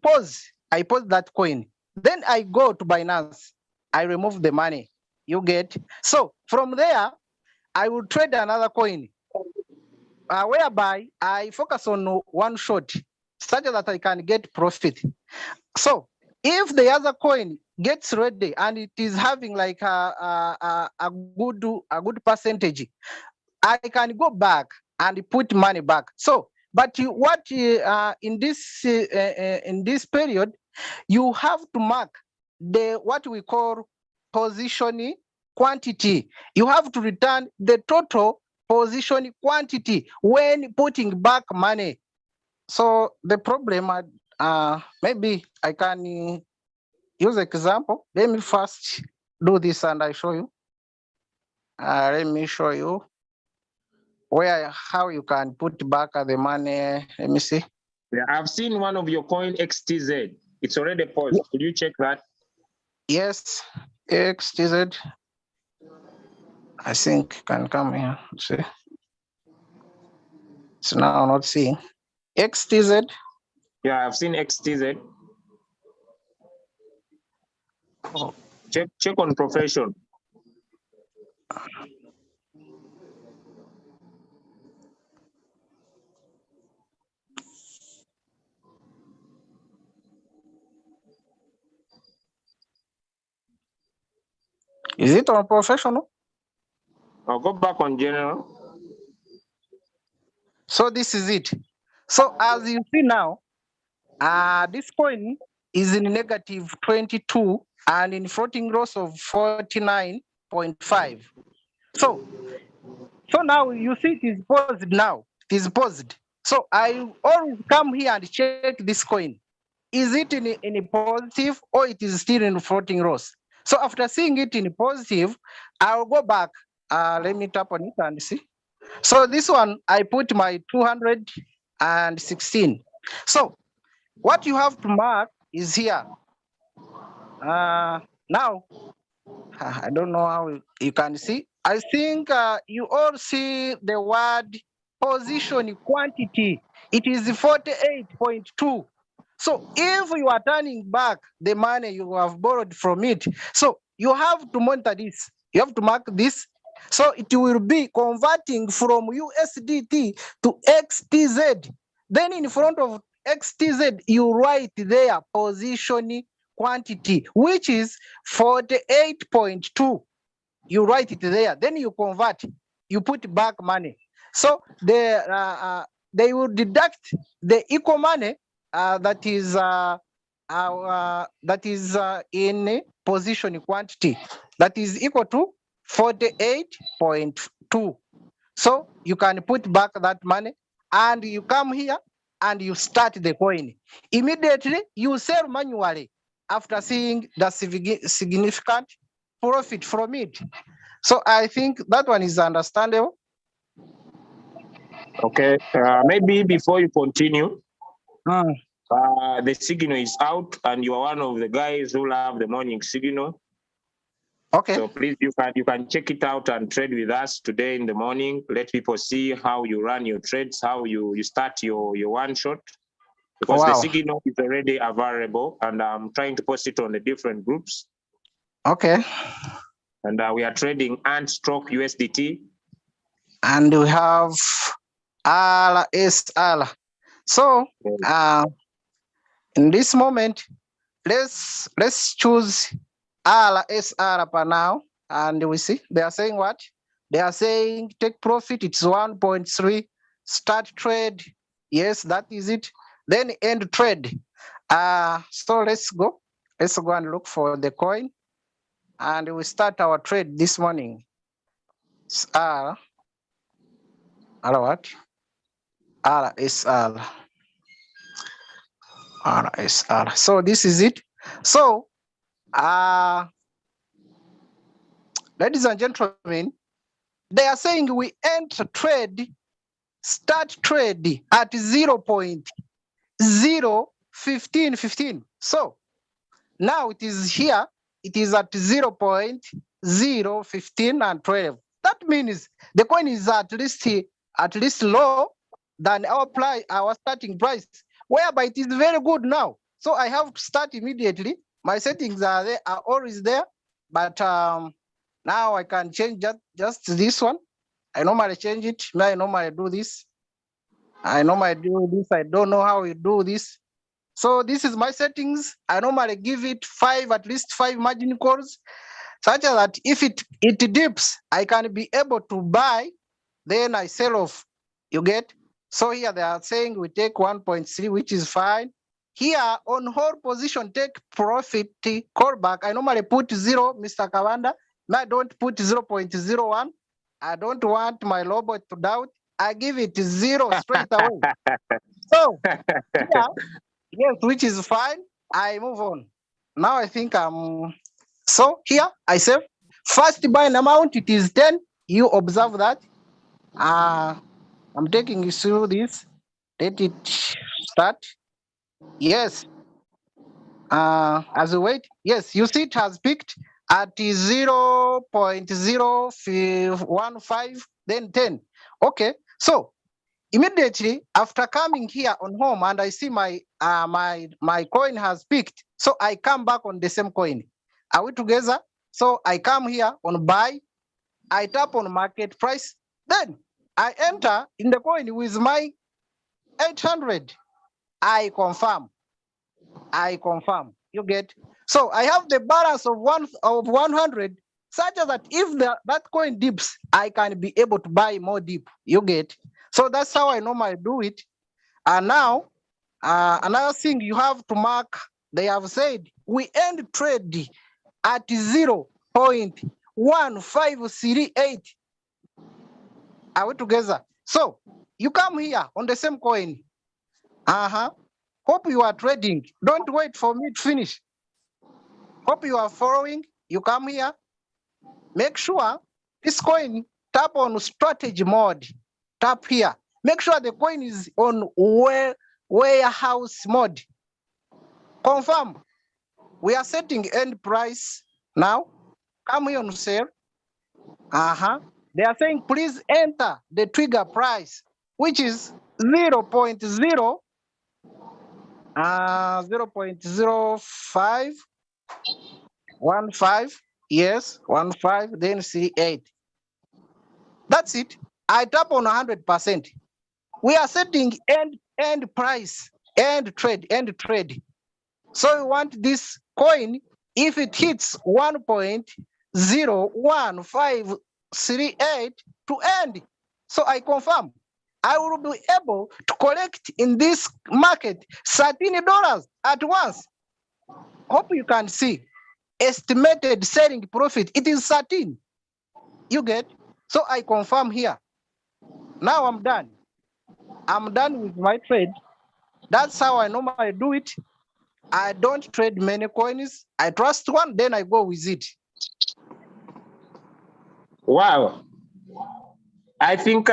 pause that coin. Then I go to Binance. I remove the money. You get. So from there, I will trade another coin, whereby I focus on one shot, such that I can get profit. So if the other coin gets ready and it is having like a good percentage, I can go back and put money back. So, but what in this period, you have to mark the what we call positioning quantity. You have to return the total position quantity when putting back money. So the problem, maybe I can use example. Let me first do this and I show you. Let me show you how you can put back the money. Let me see. Yeah, I've seen one of your coin XTZ. It's already paused. Could you check that? Yes, XTZ. I think can come here. Let's see. It's now not seeing. XTZ. Yeah, I've seen XTZ. Oh. Check on profession. Is it on professional? I'll go back on general. So this is it. So as you see now, this coin is in negative 22 and in floating loss of 49.5. So now you see it is paused now. It is paused. So I always come here and check this coin. Is it in a positive or it is still in floating loss? So after seeing it in positive, I'll go back. Let me tap on it and see. So this one, I put my 216. So what you have to mark is here. Now, I don't know how you can see. I think you all see the word position quantity. It is 48.2. So if you are turning back the money you have borrowed from it, so you have to monitor this. You have to mark this. So it will be converting from USDT to XTZ. Then in front of XTZ, you write there position quantity, which is 48.2. You write it there. Then you convert. You put back money. So they will deduct the equal money that is in position quantity that is equal to 48.2. So you can put back that money and you come here and you start the coin. Immediately you sell manually after seeing the significant profit from it. So I think that one is understandable. Okay, maybe before you continue, the signal is out and you are one of the guys who love the morning signal. Okay. So please, you can check it out and trade with us today in the morning. Let people see how you run your trades, how you start your one shot. Because the signal is already available and I'm trying to post it on the different groups. Okay. And we are trading Ant-Stroke USDT. And we have RSR. So in this moment, let's choose RSR for now. And we see they are saying what? They are saying take profit, it's 1.3. Start trade. Yes, that is it. Then end trade. So let's go. Let's go and look for the coin. And we start our trade this morning. It's what? RSR. RSR. So this is it. So ladies and gentlemen, they are saying we enter trade, start trade at 0.01515. So now it is here, it is at 0.015 and 12. That means the coin is at least low than our starting price, whereby it is very good now. So I have to start immediately. My settings are always there, but now I can change just this one. I normally change it. I normally do this. I normally do this. I don't know how you do this. So this is my settings. I normally give it at least five margin calls, such that if it dips, I can be able to buy, then I sell off. You get? So here they are saying we take 1.3, which is fine. Here on whole position, take profit callback. I normally put 0, Mr. Kawanda. I don't put 0.01. I don't want my robot to doubt. I give it 0 straight away. So yeah, yes, which is fine. I move on. Now I think so here I save. First buying amount, it is 10. You observe that. I'm taking you through this. Let it start. Yes. As we wait, yes, you see it has picked at 0.015, then 10. Okay, so immediately after coming here on home and I see my my coin has picked, so I come back on the same coin. Are we together? So I come here on buy, I tap on market price, then I enter in the coin with my 800. I confirm. You get? So I have the balance of 100, such that if that coin dips, I can be able to buy more dip. You get? So that's how I normally do it. And now, another thing you have to mark, they have said we end trade at 0.1538. Are we together? So you come here on the same coin. Hope you are trading. Don't wait for me to finish. Hope you are following. You come here. Make sure this coin, tap on strategy mode. Tap here. Make sure the coin is on warehouse mode. Confirm. We are setting end price now. Come here on sale. They are saying please enter the trigger price, which is 0.0 0.0515. Yes, 15, then C8. That's it. I tap on 100%. We are setting end price, end trade. So we want this coin, if it hits 1.01538 to end. So I confirm. I will be able to collect in this market $13 at once. Hope you can see. Estimated selling profit, it is 13. You get? So I confirm here. Now I'm done. I'm done with my trade. That's how I normally do it. I don't trade many coins. I trust one, then I go with it. Wow. I think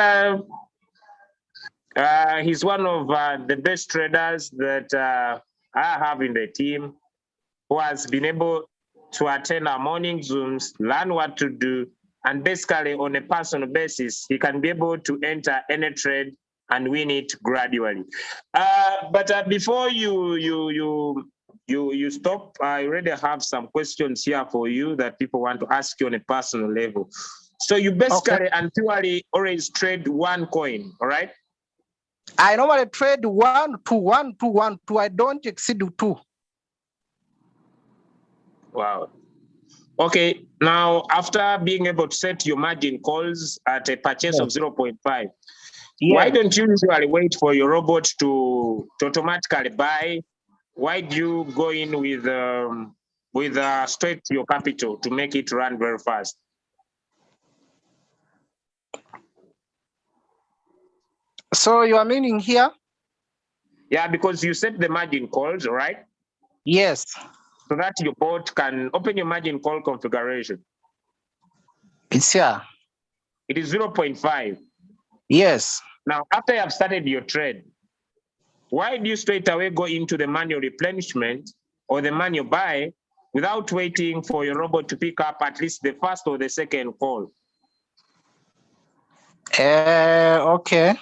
he's one of the best traders that I have in the team, who has been able to attend our morning Zooms, learn what to do, and basically on a personal basis, he can be able to enter any trade and win it gradually. But before you stop, I already have some questions here for you that people want to ask you on a personal level. So you basically and purely always trade one coin, all right? I normally trade 1 to 1 to 1 to. I don't exceed 2. Wow. Okay, now after being able to set your margin calls at a purchase of 0.5, why don't you usually wait for your robot to automatically buy? Why do you go in with straight to your capital to make it run very fast? So you are meaning here? Yeah, because you set the margin calls, right? Yes. So that your bot can open your margin call configuration. It's here. It is 0.5. Yes. Now, after you have started your trade, why do you straight away go into the manual replenishment or the manual buy without waiting for your robot to pick up at least the first or the second call? Okay.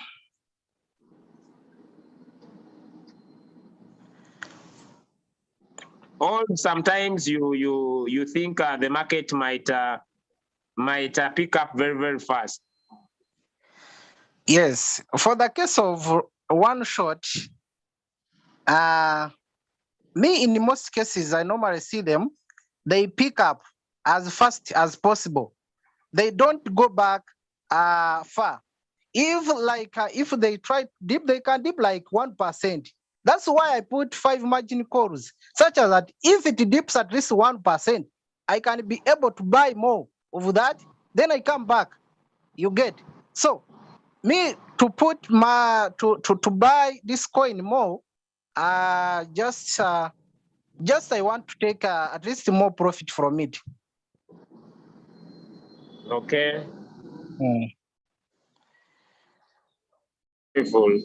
Or sometimes you think the market might pick up very, very fast. Yes. For the case of one shot, me in most cases, I normally see them, they pick up as fast as possible. They don't go back far. If they try dip, they can dip like 1%. That's why I put 5 margin calls, such as that if it dips at least 1%, I can be able to buy more of that. Then I come back. You get? So me to put my to buy this coin more, just I want to take at least more profit from it. Okay. Beautiful.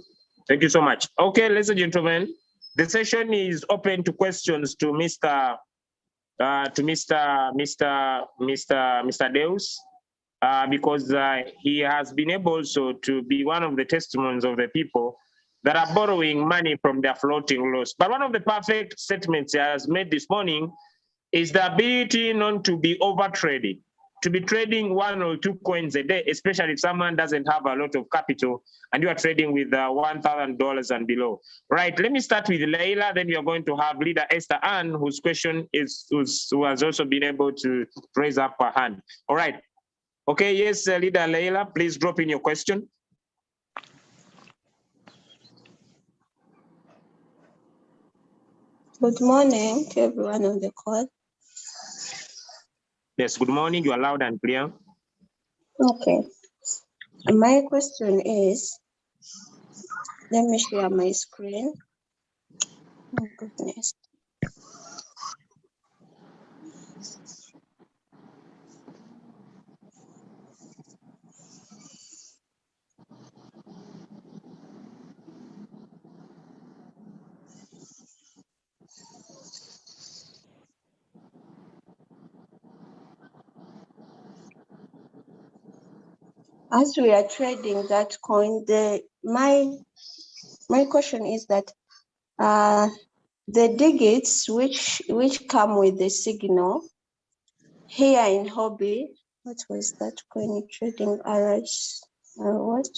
Thank you so much. Okay, ladies and gentlemen, the session is open to questions to Mr. Deus, because he has been able also to be one of the testimonies of the people that are borrowing money from their floating loss. But one of the perfect statements he has made this morning is the ability not to be over trading, to be trading 1 or 2 coins a day, especially if someone doesn't have a lot of capital and you are trading with $1,000 and below. Right, let me start with Leila, then we are going to have Leader Esther Ann, whose question is, who has also been able to raise up her hand. All right. Okay, yes, Leader Leila, please drop in your question. Good morning to everyone on the call. Yes, good morning. You are loud and clear. Okay. My question is, let me share my screen. Oh, goodness. As we are trading that coin, my question is that the digits which come with the signal here in hobby, what was that coin trading? RS what?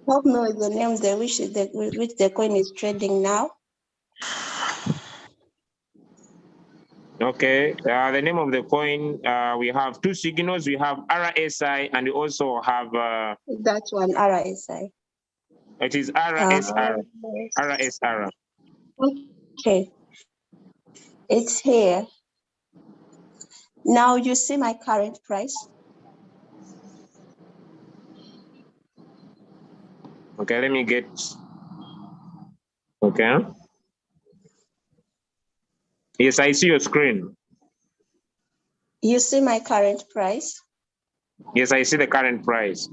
Help me with the name which the coin is trading now. Okay, the name of the coin, we have 2 signals. We have RSI and we also have... that one, RSI. It is RSR. RSR. Okay. It's here. Now you see my current price. Okay, let me get... Okay. Yes, I see your screen. You see my current price? Yes, I see the current price.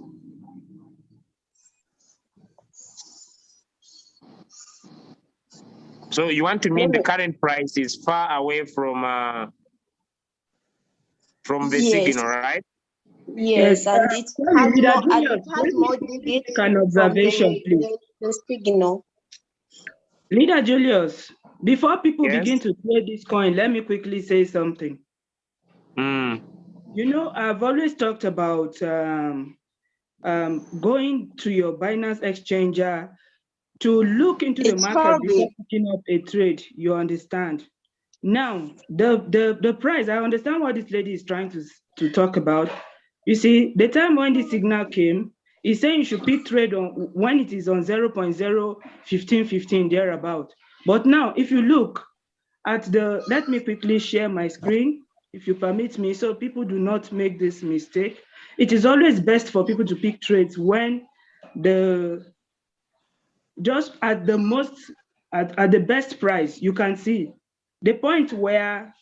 So you want to mean the current price is far away from the signal, right? Yes, and it has more digits an observation, please. The signal. Leader Julius, before people Yes? begin to trade this coin, let me quickly say something. You know, I've always talked about going to your Binance exchanger to look into the market before picking up a trade, you understand. Now, the price, I understand what this lady is trying to talk about. You see, the time when the signal came, he's saying you should pick trade on when it is on 0.01515 thereabout. But now, if you look at let me quickly share my screen, if you permit me, so people do not make this mistake. It is always best for people to pick trades when just at the best price. You can see the point where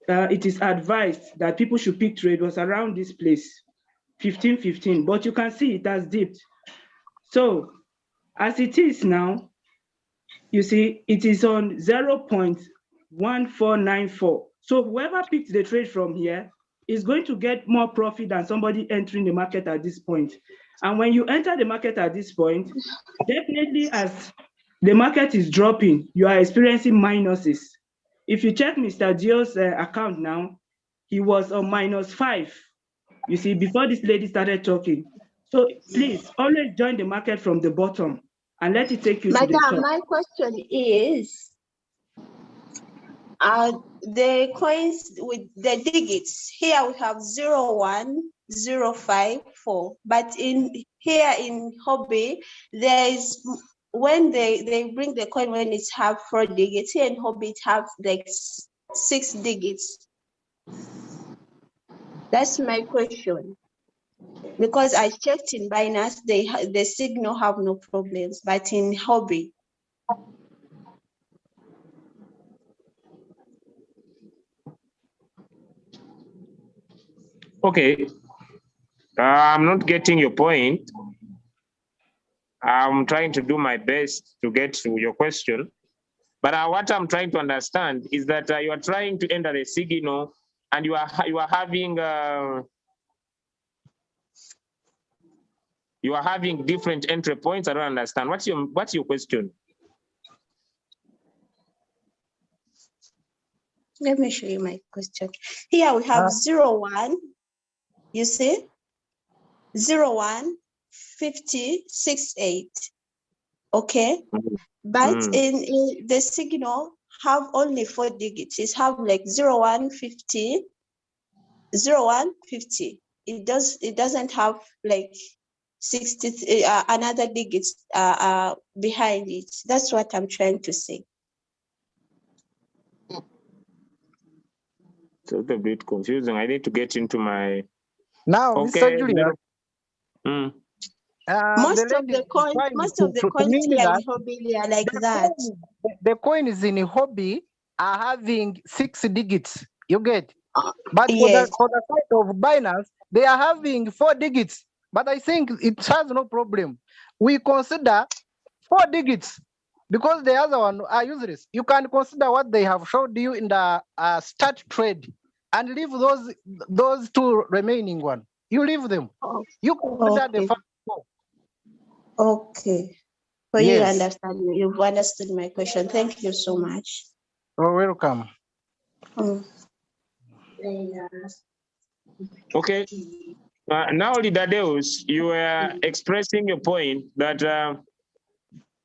it is advised that people should pick trade was around this place, 15.15, but you can see it has dipped. So as it is now, you see it is on 0.1494. So whoever picked the trade from here is going to get more profit than somebody entering the market at this point. And when you enter the market at this point, definitely as the market is dropping, you are experiencing minuses. If you check Mr. Gio's account now, he was on -5, you see, before this lady started talking. So please always join the market from the bottom and let it take you to the top. My question is, the coins with the digits, here we have 01054, but here in hobby, there is, when they bring the coin when it's have 4 digits, here in hobby it have like 6 digits. That's my question. Because I checked in Binance, the signal have no problems, but in Hobby. Okay, I'm not getting your point. I'm trying to do my best to get to your question. But what I'm trying to understand is that you are trying to enter a signal and you are having different entry points. I don't understand. What's your question? Let me show you my question. Here we have 01, you see? 01, 50, 68. Okay. But in the signal have only 4 digits. It have like 01, 50, 01, 50. It doesn't have like 60 another digits behind it. That's what I'm trying to say. It's a little bit confusing. I need to get into my. Now, Okay. Mr. Julius, Most of the coins here in Hobby are like that. The coins in Hobby are having 6 digits. You get? But Yes. for the side of Binance, they are having 4 digits. But I think it has no problem. We consider 4 digits because the other one are useless. You can consider what they have showed you in the start trade and leave those 2 remaining one. You leave them. You consider the first 4. Okay. So Yes. you understand. You've understood my question. Thank you so much. You're welcome. Okay. Now, Leader Deus, you were expressing your point that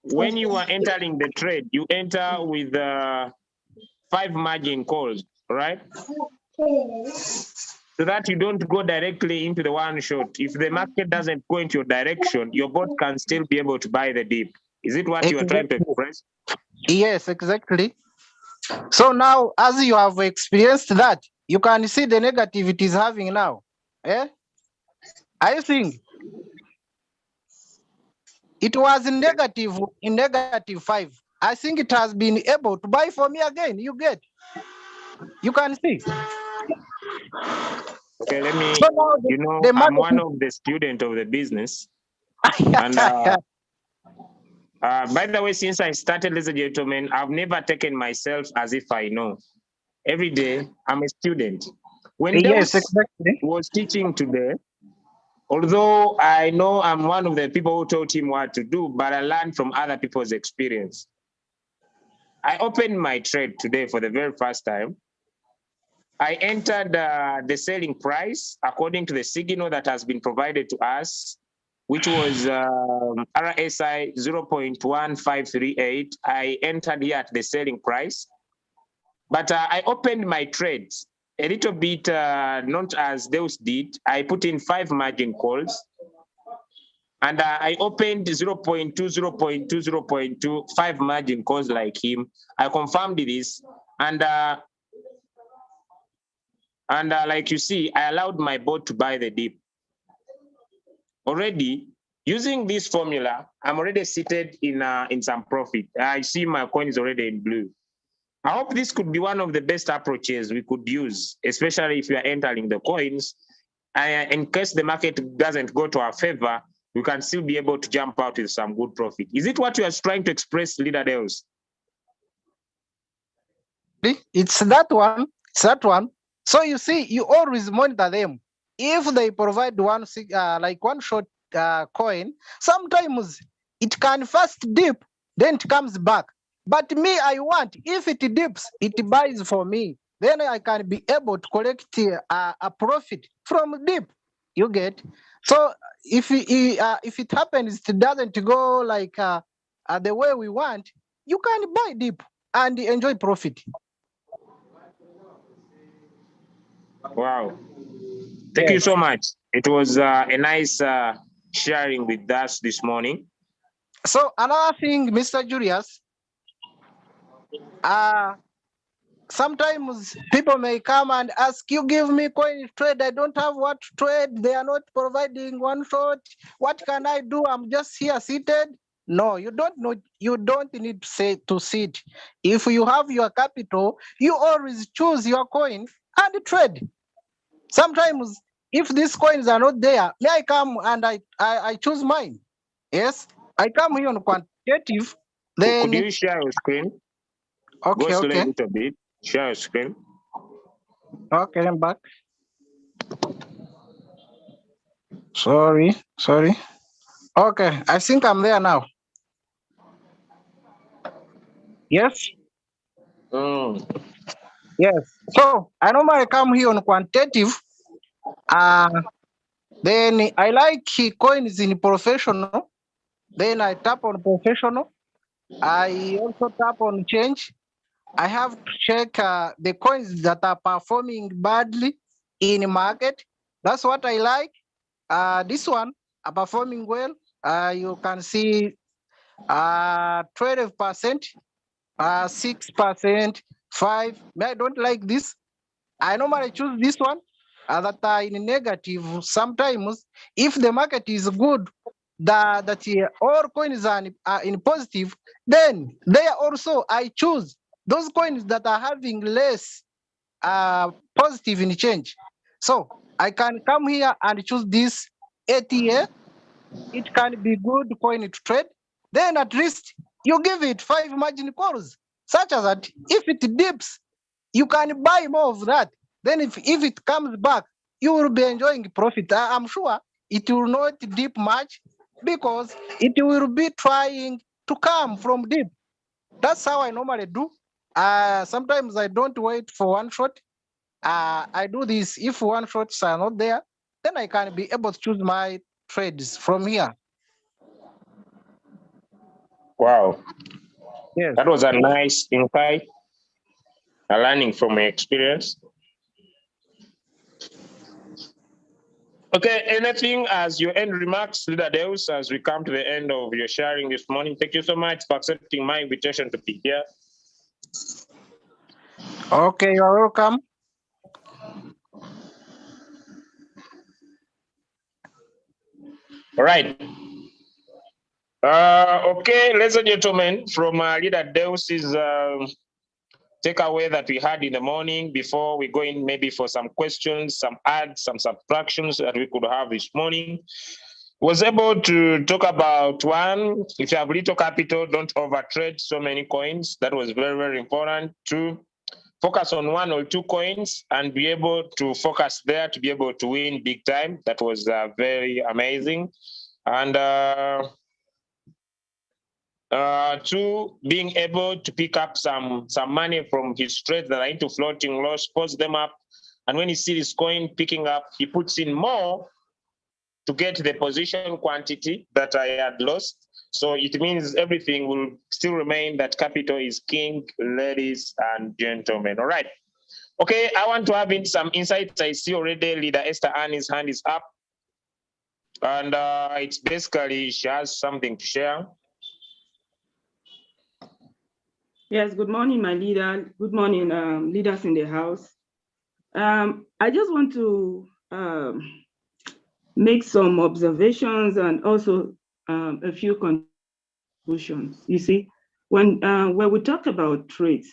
when you are entering the trade, you enter with 5 margin calls, right? So that you don't go directly into the one shot. If the market doesn't go into your direction, your bot can still be able to buy the dip. Is it what you are trying to express? Yes, exactly. So now, as you have experienced that, you can see the negative it is having now. Eh? I think it was in negative 5. I think it has been able to buy for me again. You get? You can see. Okay, let me, So now I'm one of the students of the business. And by the way, since I started, ladies and gentlemen, I've never taken myself as if I know. Every day, I'm a student. When yes, Deus exactly. was teaching today, although I know I'm one of the people who taught him what to do, but I learned from other people's experience. I opened my trade today for the very first time. I entered the selling price according to the signal that has been provided to us, which was RSI 0.1538. I entered here at the selling price, but I opened my trades a little bit, not as Deus did. I put in 5 margin calls, and I opened 0.2, 0.2, 0.2, 5 margin calls like him. I confirmed this, and like you see, I allowed my bot to buy the dip. Already, using this formula, I'm already seated in some profit. I see my coin is already in blue. I hope this could be one of the best approaches we could use, especially if you are entering the coins. In case the market doesn't go to our favor, we can still be able to jump out with some good profit. Is it what you are trying to express, Leader Deus? It's that one. It's that one. So you see, you always monitor them. If they provide one short coin, sometimes it can first dip, then it comes back. But me, I want, if it dips, it buys for me. Then I can be able to collect a profit from dip. You get? So if it happens, it doesn't go like the way we want, you can buy dip and enjoy profit. Wow. Thank you so much. It was a nice sharing with us this morning. So another thing, Mr. Julius, sometimes people may come and ask, you give me coin to trade, I don't have what to trade, they are not providing one shot. What can I do? I'm just here seated. No, you don't know, you don't need to say to sit. If you have your capital, you always choose your coin and trade. Sometimes if these coins are not there, may I come and I choose mine. Yes, I come here on quantitative. Could Then you share your screen? Go okay, slow a okay, little bit. Share your screen. okay, I'm back. Sorry. Okay, I think I'm there now. Yes, yes. So I normally come here on quantitative. Then I like coins in professional. Then I tap on professional. I also tap on change. I have to check the coins that are performing badly in market. That's what I like. This one are performing well. You can see 12%, 6%, 5. I don't like this. I normally choose this one that are in negative. Sometimes, if the market is good, that all coins are in positive, then there also I choose those coins that are having less positive in change. So I can come here and choose this ATA. It can be good coin to trade. Then at least you give it 5 margin calls, such as that if it dips, you can buy more of that. Then if it comes back, you will be enjoying profit. I'm sure it will not dip much because it will be trying to come from deep. That's how I normally do. Sometimes I don't wait for one shot. I do this. If one shots are not there, then I can be able to choose my trades from here. Wow. Yes. That was a nice insight, a learning from my experience. Okay, anything as your end remarks, Leader Deus, as we come to the end of your sharing this morning? Thank you so much for accepting my invitation to be here. Okay, you're welcome. All right. Okay, ladies and gentlemen, from Leader Deus's takeaway that we had in the morning, before we go in maybe for some questions, some adds, some subtractions that we could have this morning, was able to talk about one, if you have little capital, don't overtrade so many coins. That was very, very important. Two, focus on one or two coins and be able to focus there to be able to win big time. That was very amazing. And two, being able to pick up some money from his trades that are into floating loss, post them up, and when he sees his coin picking up, he puts in more to get the position quantity that I had lost. So it means everything will still remain that capital is king, ladies and gentlemen. All right. Okay, I want to have in some insights. I see already Leader Esther Annie's hand is up. And it's basically she has something to share. Yes, good morning, my leader. Good morning, leaders in the house. I just want to make some observations and also a few contributions. You see, when we talk about trades,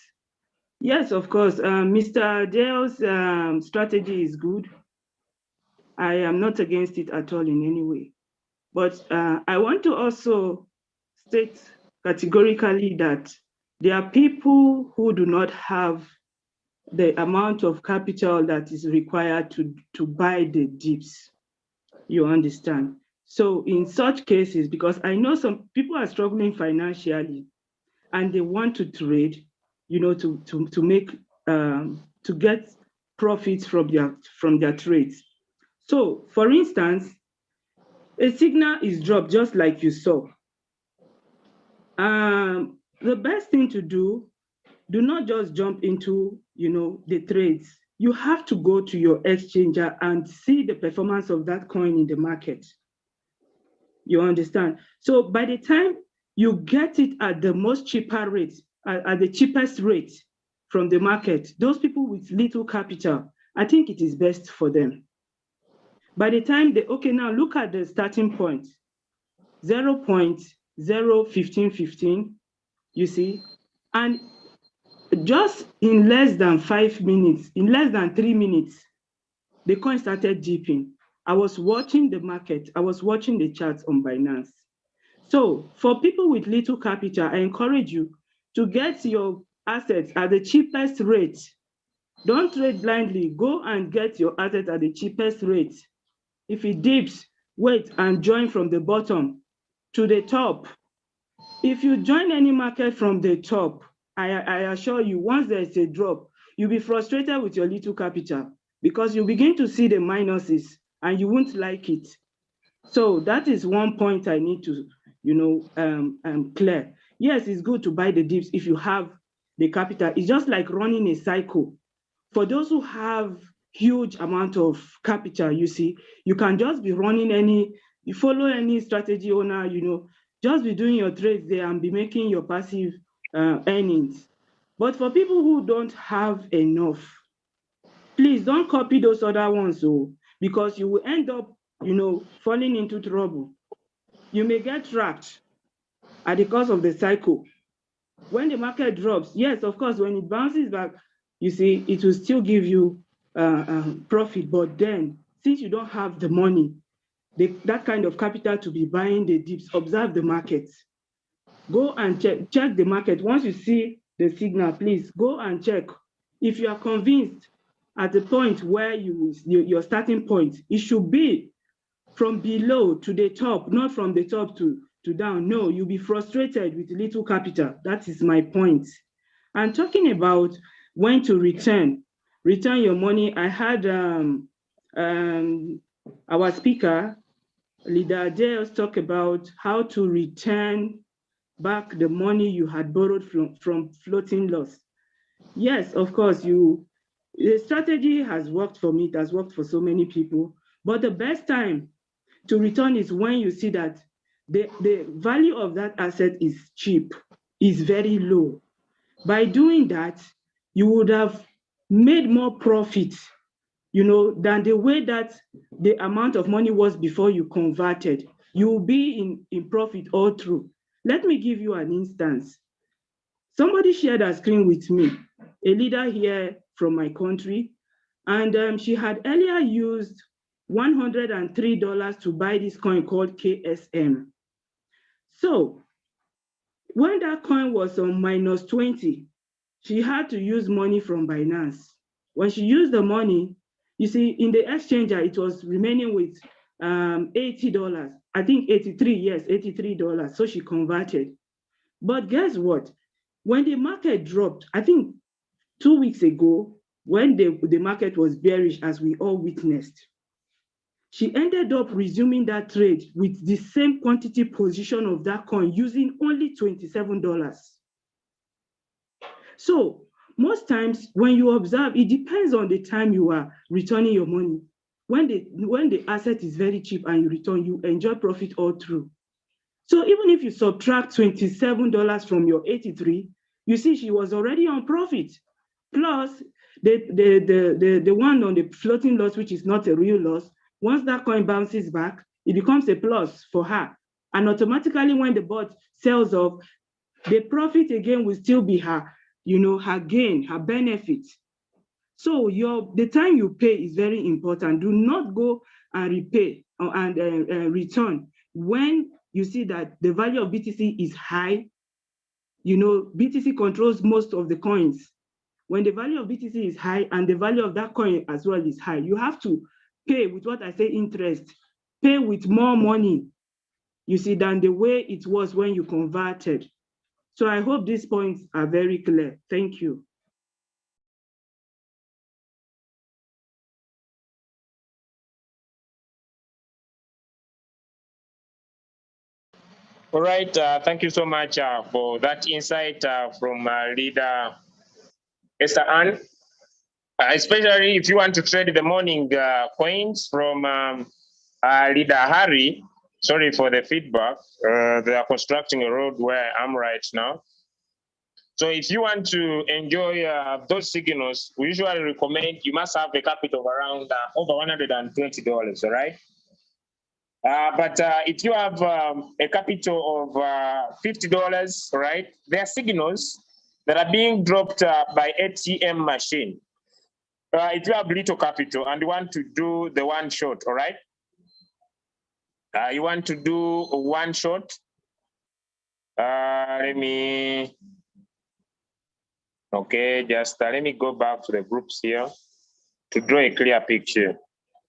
yes, of course, Mr. Dale's strategy is good. I am not against it at all in any way. But I want to also state categorically that there are people who do not have the amount of capital that is required to buy the dips. You understand? So in such cases, because I know some people are struggling financially and they want to trade, you know, to make to get profits from their trades. So for instance, a signal is dropped just like you saw. The best thing to do not just jump into, you know, the trades. You have to go to your exchanger and see the performance of that coin in the market. You understand? So by the time you get it at the most cheaper rate, at the cheapest rate, from the market, those people with little capital, I think it is best for them. By the time okay, now look at the starting point, 0.01515, you see, and just in less than 5 minutes, in less than 3 minutes, the coin started dipping. I was watching the market, I was watching the charts on Binance. So for people with little capital, I encourage you to get your assets at the cheapest rate. Don't trade blindly. Go and get your assets at the cheapest rate. If it dips, wait and join from the bottom to the top. If you join any market from the top, I assure you, once there's a drop, you'll be frustrated with your little capital because you begin to see the minuses and you won't like it. So that is one point I need to, clear. Yes, it's good to buy the dips if you have the capital. It's just like running a cycle. For those who have huge amount of capital, you see, you can just be running you follow any strategy owner, just be doing your trades there and be making your passive earnings. But for people who don't have enough, please don't copy those other ones, because you will end up, falling into trouble. You may get trapped at the cost of the cycle. When the market drops, yes, of course, when it bounces back, you see, it will still give you profit. But then, since you don't have the money, that kind of capital to be buying the dips, observe the market. Go and check the market. Once you see the signal, please go and check. If you are convinced at the point where your starting point, it should be from below to the top, not from the top to down. No, you'll be frustrated with little capital. That is my point. And talking about when to return your money, I had our speaker, Leader Dales, talk about how to return back the money you had borrowed from floating loss. Yes, of course, the strategy has worked for me. It has worked for so many people. But the best time to return is when you see that the value of that asset is cheap, is very low. By doing that, you would have made more profit, than the way that the amount of money was before you converted. You will be in profit all through. Let me give you an instance. Somebody shared a screen with me, a leader here from my country, and she had earlier used $103 to buy this coin called KSM. So when that coin was on minus 20, she had to use money from Binance. When she used the money, you see, in the exchanger, it was remaining with $80. I think 83, yes, $83. So she converted. But guess what? When the market dropped, I think 2 weeks ago, when the market was bearish, as we all witnessed, she ended up resuming that trade with the same quantity position of that coin using only $27. So most times when you observe, it depends on the time you are returning your money. When the asset is very cheap and you return, you enjoy profit all through. So even if you subtract $27 from your 83, you see she was already on profit. Plus the one on the floating loss, which is not a real loss, once that coin bounces back, it becomes a plus for her. And automatically when the bot sells off, the profit again will still be her, her gain, her benefit. So the time you pay is very important. Do not go and repay and return when you see that the value of BTC is high. BTC controls most of the coins. When the value of BTC is high and the value of that coin as well is high, you have to pay with what I say interest, pay with more money, than the way it was when you converted. So I hope these points are very clear. Thank you. All right, thank you so much for that insight from Leader Esther Ann. Especially if you want to trade the morning coins from Leader Harry. Sorry for the feedback. They are constructing a road where I'm right now. So if you want to enjoy those signals, we usually recommend you must have a capital of around over $120, all right? But if you have a capital of $50, right, there are signals that are being dropped by ATM machine. If you have little capital and you want to do the one shot, all right? You want to do one shot. Let me go back to the groups here to draw a clear picture.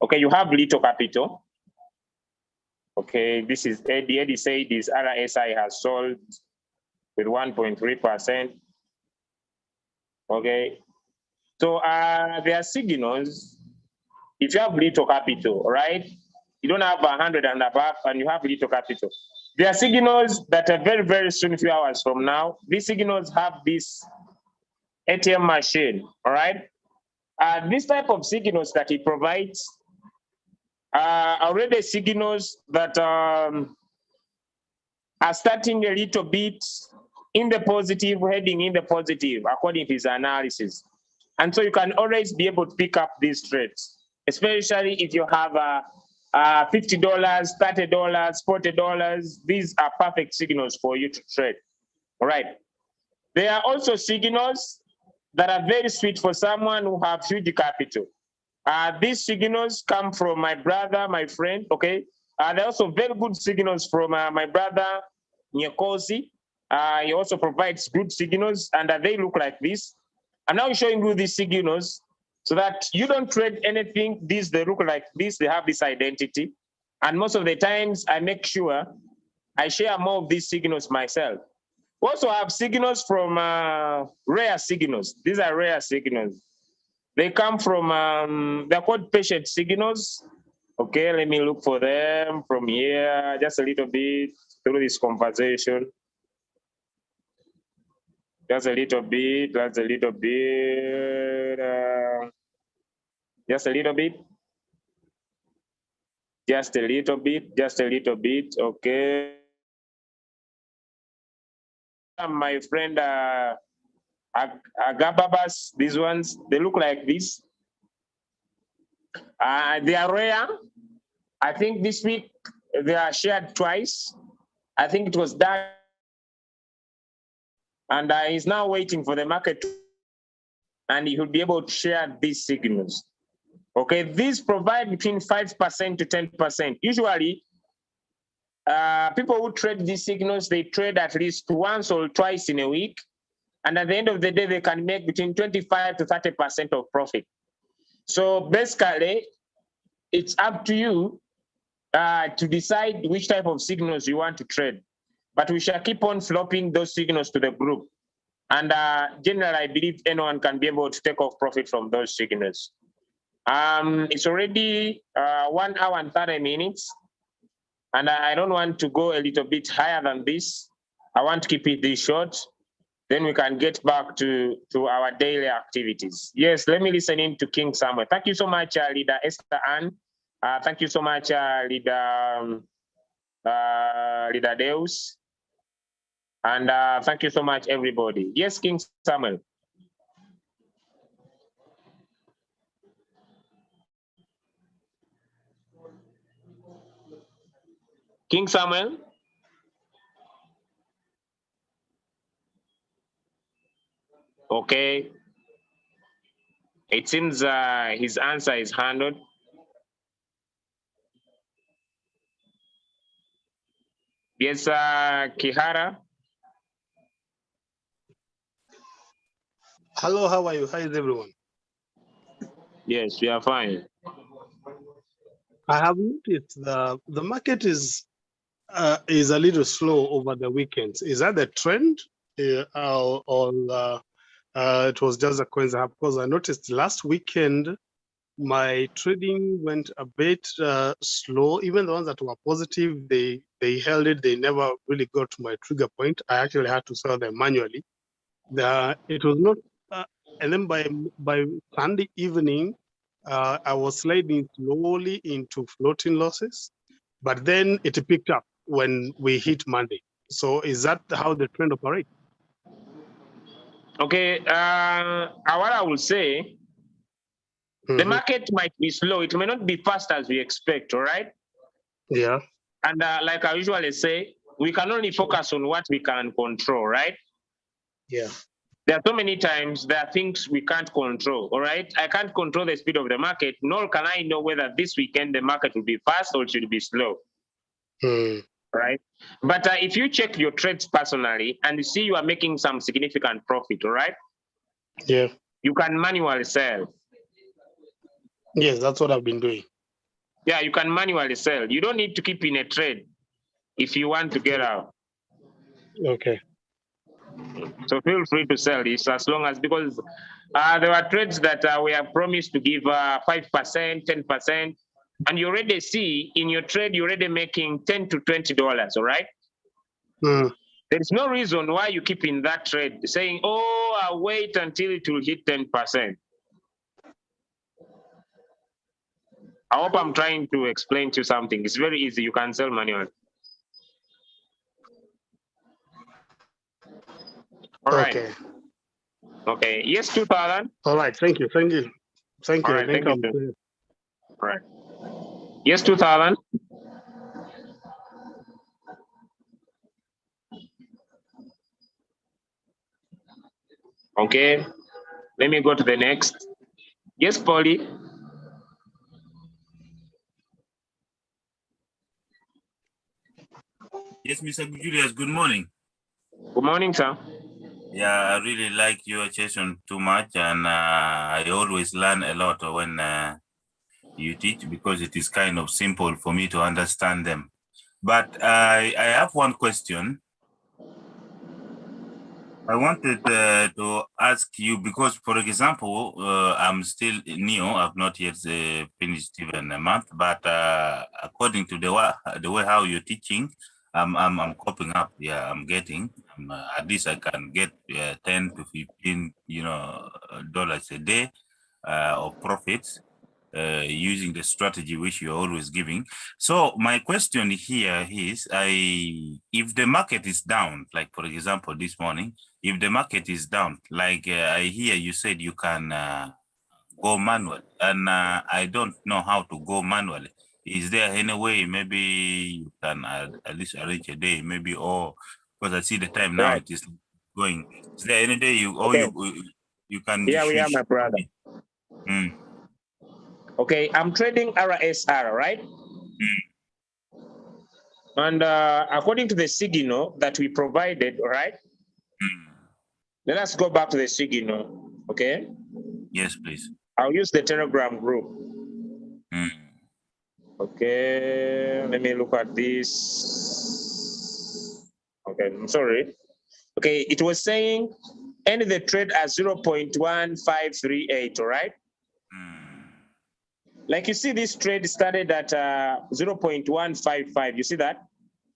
Okay, you have little capital. Okay, this is Eddie. Eddie said this RSI has sold with 1.3%. Okay, so there are signals. If you have little capital, right? You don't have 100 and above, and you have little capital. There are signals that are very, very soon, a few hours from now. These signals have this ATM machine, all right? This type of signals that it provides are already signals that are starting a little bit in the positive, heading in the positive, according to his analysis. And so you can always be able to pick up these trades, especially if you have $50, $30, $40. These are perfect signals for you to trade, all right? There are also signals that are very sweet for someone who have huge capital. These signals come from my brother, my friend, okay? There are also very good signals from my brother, Nyekosi. He also provides good signals, and they look like this. I'm now showing you these signals so that you don't trade anything. These, they look like this, they have this identity. And most of the times, I make sure I share more of these signals myself. We also have signals from rare signals. These are rare signals. They come from, they're called patient signals. Okay, let me look for them from here, just a little bit through this conversation. Just a little bit, just a little bit, just a little bit. Just a little bit, just a little bit, okay. My friend Agababas, these ones, they look like this. They are rare. I think this week they are shared twice. I think it was done. And he's now waiting for the market, and he will be able to share these signals. Okay, these provide between 5% to 10%. Usually, people who trade these signals, they trade at least once or twice in a week. And at the end of the day, they can make between 25 to 30% of profit. So basically, it's up to you to decide which type of signals you want to trade. But we shall keep on flopping those signals to the group. And generally, I believe anyone can be able to take off profit from those signals. It's already 1 hour and 30 minutes. And I don't want to go a little bit higher than this. I want to keep it this short. Then we can get back to our daily activities. Yes, let me listen in to King Samuel. Thank you so much, Leader Esther Ann. Thank you so much, Leader Deus. And thank you so much, everybody. Yes, King Samuel. King Samuel. Okay. It seems his answer is handled. Yes, Kihara. Hello, how are you? How is everyone? Yes, we are fine. I have noticed the market is a little slow over the weekends. Is that the trend, or it was just a coincidence? Because I noticed last weekend my trading went a bit slow. Even the ones that were positive, they held it. They never really got to my trigger point. I actually had to sell them manually. It was not, and then by Sunday evening, I was sliding slowly into floating losses, but then it picked up when we hit Monday. So is that how the trend operates? Okay, what I will say, the market might be slow. It may not be fast as we expect, all right? Yeah. And like I usually say, we can only focus on what we can control, right? Yeah. There are so many times there are things we can't control, all right? I can't control the speed of the market, nor can I know whether this weekend the market will be fast or it should be slow, right? But if you check your trades personally and you see you are making some significant profit, all right? Yeah. You can manually sell. Yes, that's what I've been doing. Yeah, you can manually sell. You don't need to keep in a trade if you want to get out. Okay. So feel free to sell this as long as, because there are trades that we have promised to give 5%, 10%, and you already see in your trade, you're already making $10 to $20, all right? There is no reason why you keep in that trade saying, oh, I'll wait until it will hit 10%. I hope I'm trying to explain to you something. It's very easy. You can sell manually. All right. Okay. Okay. Yes, 2000. All right. Thank you. Thank you. Thank you. All right. Thank Thank you. you. All right. Yes, 2000. Okay. Let me go to the next. Yes, Polly. Yes, Mr. Julius, good morning. Good morning, sir. Yeah, I really like your session too much, and I always learn a lot when you teach, because it is kind of simple for me to understand them. But I have one question. I wanted to ask you, because, for example, I'm still new. I've not yet finished even a month, but according to the way how you're teaching, I'm coping up. Yeah, I'm getting. At least I can get 10 to 15, dollars a day of profits. Using the strategy which you're always giving. So my question here is, if the market is down, like for example this morning, if the market is down, like I hear you said you can go manual, and I don't know how to go manually. Is there any way maybe you can at least arrange a day, maybe, or because I see the time now it is going. Is there any day you you can? Here we are, my brother. Okay, I'm trading RSR, right? And according to the signal that we provided, all right? Let us go back to the signal, okay? Yes, please. I'll use the Telegram group. Okay, let me look at this. Okay, I'm sorry. Okay, it was saying end the trade at 0.1538, all right? Like you see, this trade started at 0.155. You see that?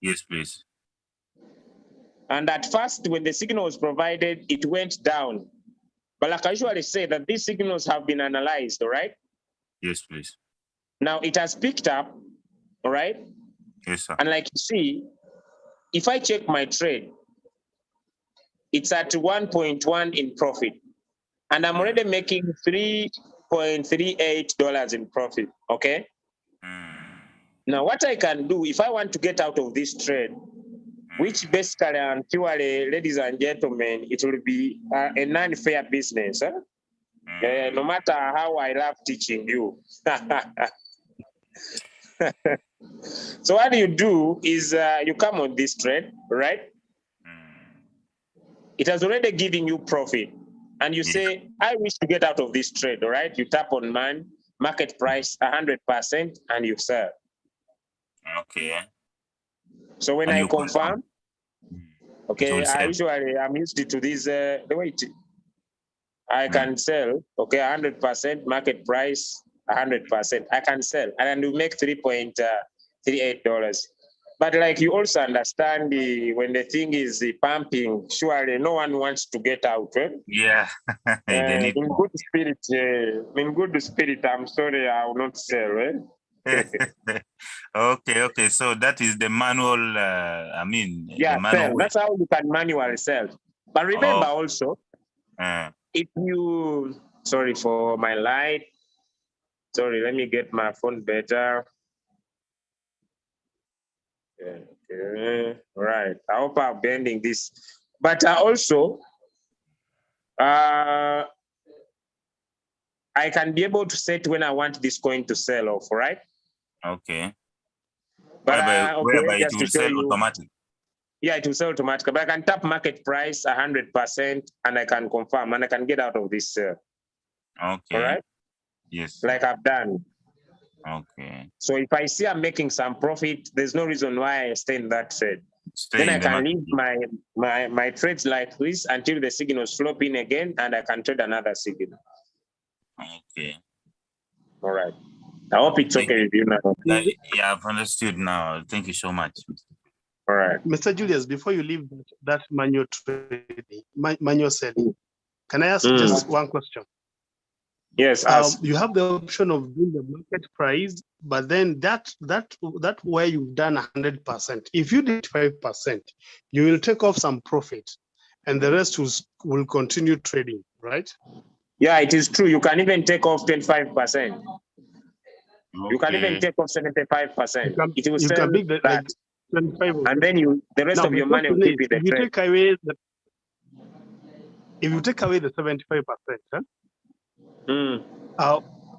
Yes, please. And at first, when the signal was provided, it went down. But like I usually say, that these signals have been analyzed, all right? Yes, please. Now it has picked up, all right? Yes, sir. And like you see, if I check my trade, it's at 1.1 in profit. And I'm already making $3.38 in profit, okay? Now what I can do, if I want to get out of this trade, which basically and purely, ladies and gentlemen, it will be a non-fair business, huh? No matter how I love teaching you. So what you do is you come on this trade, right? It has already given you profit. And you say, I wish to get out of this trade, all right? You tap on market price 100%, and you sell. Okay. So when I confirm, okay, I'm used to this, the way I can sell, okay, 100%, market price 100%. I can sell, and you make $3.38. But like you also understand, when the thing is pumping, surely no one wants to get out. Eh? Yeah. In good spirit, I'm sorry, I will not sell. Eh? Okay. So that is the manual. Yeah, the manual sell. That's how you can manually sell. But remember also, If you, sorry for my light. Sorry, let me get my phone better. Okay. Right. I hope I'm bending this. But also, I can be able to set when I want this coin to sell off, right? Okay. But whereby it just will to show sell you, automatically. yeah, it will sell automatically. But I can tap market price 100% and I can confirm and I can get out of this sale. Okay. All right? Yes. Like I've done. Okay. So if I see I'm making some profit, there's no reason why I stay in that trade. Then I can leave my trades like this until the signals flop in again and I can trade another signal. Okay. All right. I hope it's okay with you now. Yeah, I've understood now. Thank you so much. All right. Mr. Julius, before you leave that manual trading, manual selling, can I ask just one question? Yes, ask. You have the option of doing the market price, but then that where you've done 100%. If you did 5%, you will take off some profit, and the rest will continue trading, right? Yeah, it is true. You can even take off 25%. You can even take off 75%. It will sell that. Like 25. And then the rest of your money will keep in the trade. If you take away the 75%,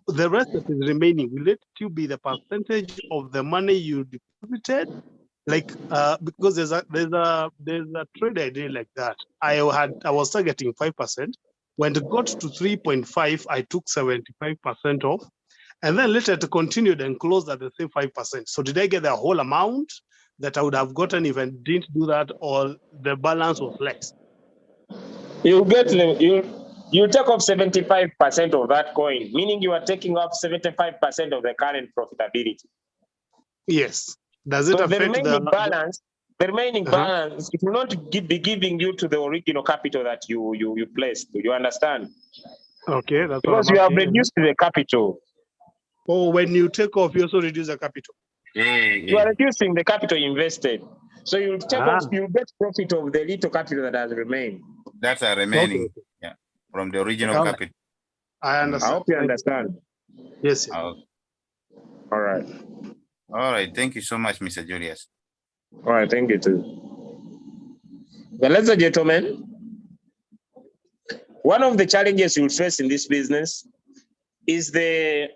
the rest that is remaining, will it still be the percentage of the money you deposited? Like because there's a trade I did like that. I was targeting 5%. When it got to 3.5, I took 75% off, and then later it continued and closed at the same 5%. So did I get the whole amount that I would have gotten if I didn't do that, or the balance was less? You take off 75% of that coin, meaning you are taking off 75% of the current profitability. Yes. Does it affect the remaining balance? It will not be giving you to the original capital that you placed. Do you understand? Okay, that's because you have reduced the capital. Oh, when you take off, you also reduce the capital. You are reducing the capital invested. So you take off, you get profit of the little capital that has remained. That's a remaining, yeah, from the original capital. I understand. I hope you understand. Yes. All right. All right. Thank you so much, Mr. Julius. All right. Thank you too. But ladies and gentlemen, one of the challenges you'll face in this business is the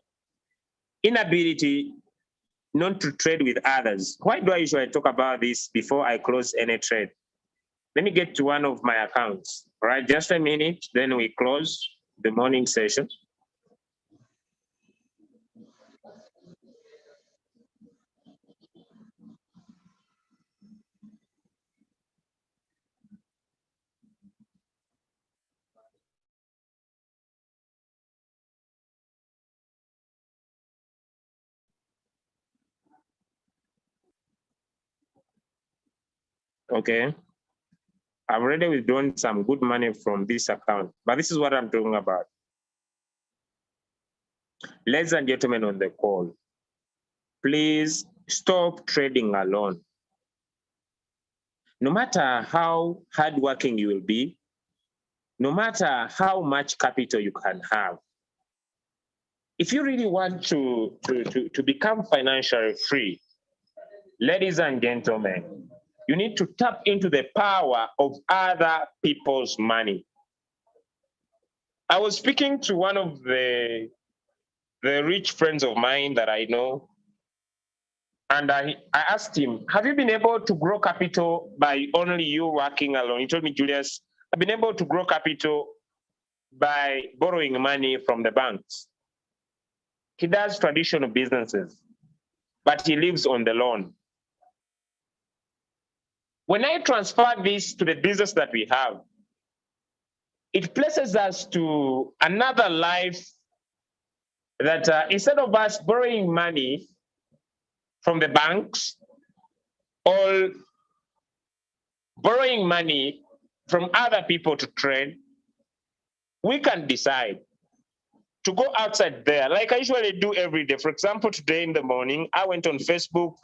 inability not to trade with others. Why do I usually talk about this before I close any trade? Let me get to one of my accounts. All right, just a minute, then we close the morning session. Okay. I've already withdrawn some good money from this account, but this is what I'm talking about. Ladies and gentlemen on the call, please stop trading alone. No matter how hardworking you will be, no matter how much capital you can have, if you really want to become financially free, ladies and gentlemen, you need to tap into the power of other people's money. I was speaking to one of the rich friends of mine that I know, and I asked him, have you been able to grow capital by only you working alone? He told me, Julius, I've been able to grow capital by borrowing money from the banks. He does traditional businesses, but he lives on the loan. When I transfer this to the business that we have, it places us to another life that instead of us borrowing money from the banks or borrowing money from other people to trade, we can decide to go outside there, like I usually do every day. For example, today in the morning, I went on Facebook.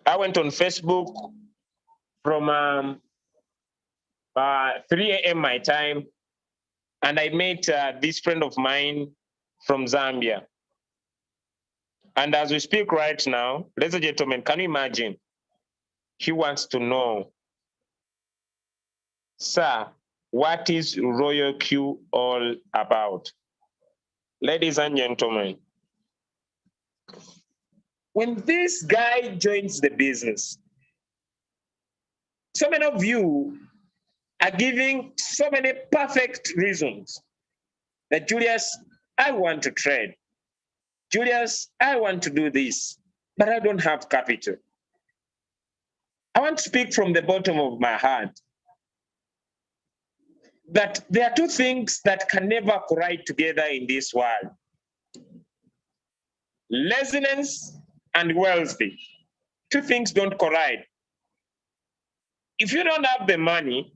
I went on Facebook from 3 a.m. my time, and I met this friend of mine from Zambia. And as we speak right now, ladies and gentlemen, can you imagine? He wants to know, sir, what is Royal Q all about? Ladies and gentlemen, when this guy joins the business, so many of you are giving so many perfect reasons that, Julius, I want to trade. Julius, I want to do this, but I don't have capital. I want to speak from the bottom of my heart that there are two things that can never collide together in this world: laziness and wealthy. Two things don't collide. If you don't have the money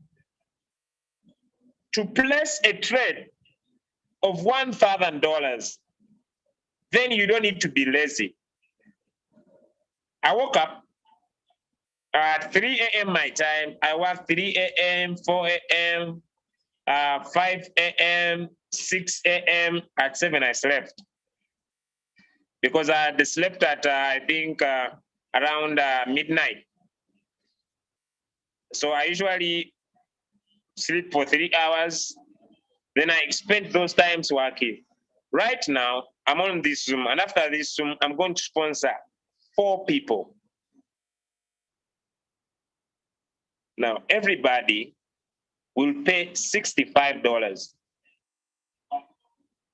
to place a trade of $1,000, then you don't need to be lazy. I woke up at 3 a.m. my time. I work 3 a.m., 4 a.m., 5 a.m., 6 a.m. At 7 I slept. Because I had slept at, I think, around midnight. So I usually sleep for 3 hours. Then I spent those times working. Right now, I'm on this Zoom. And after this Zoom, I'm going to sponsor 4 people. Now, everybody will pay $65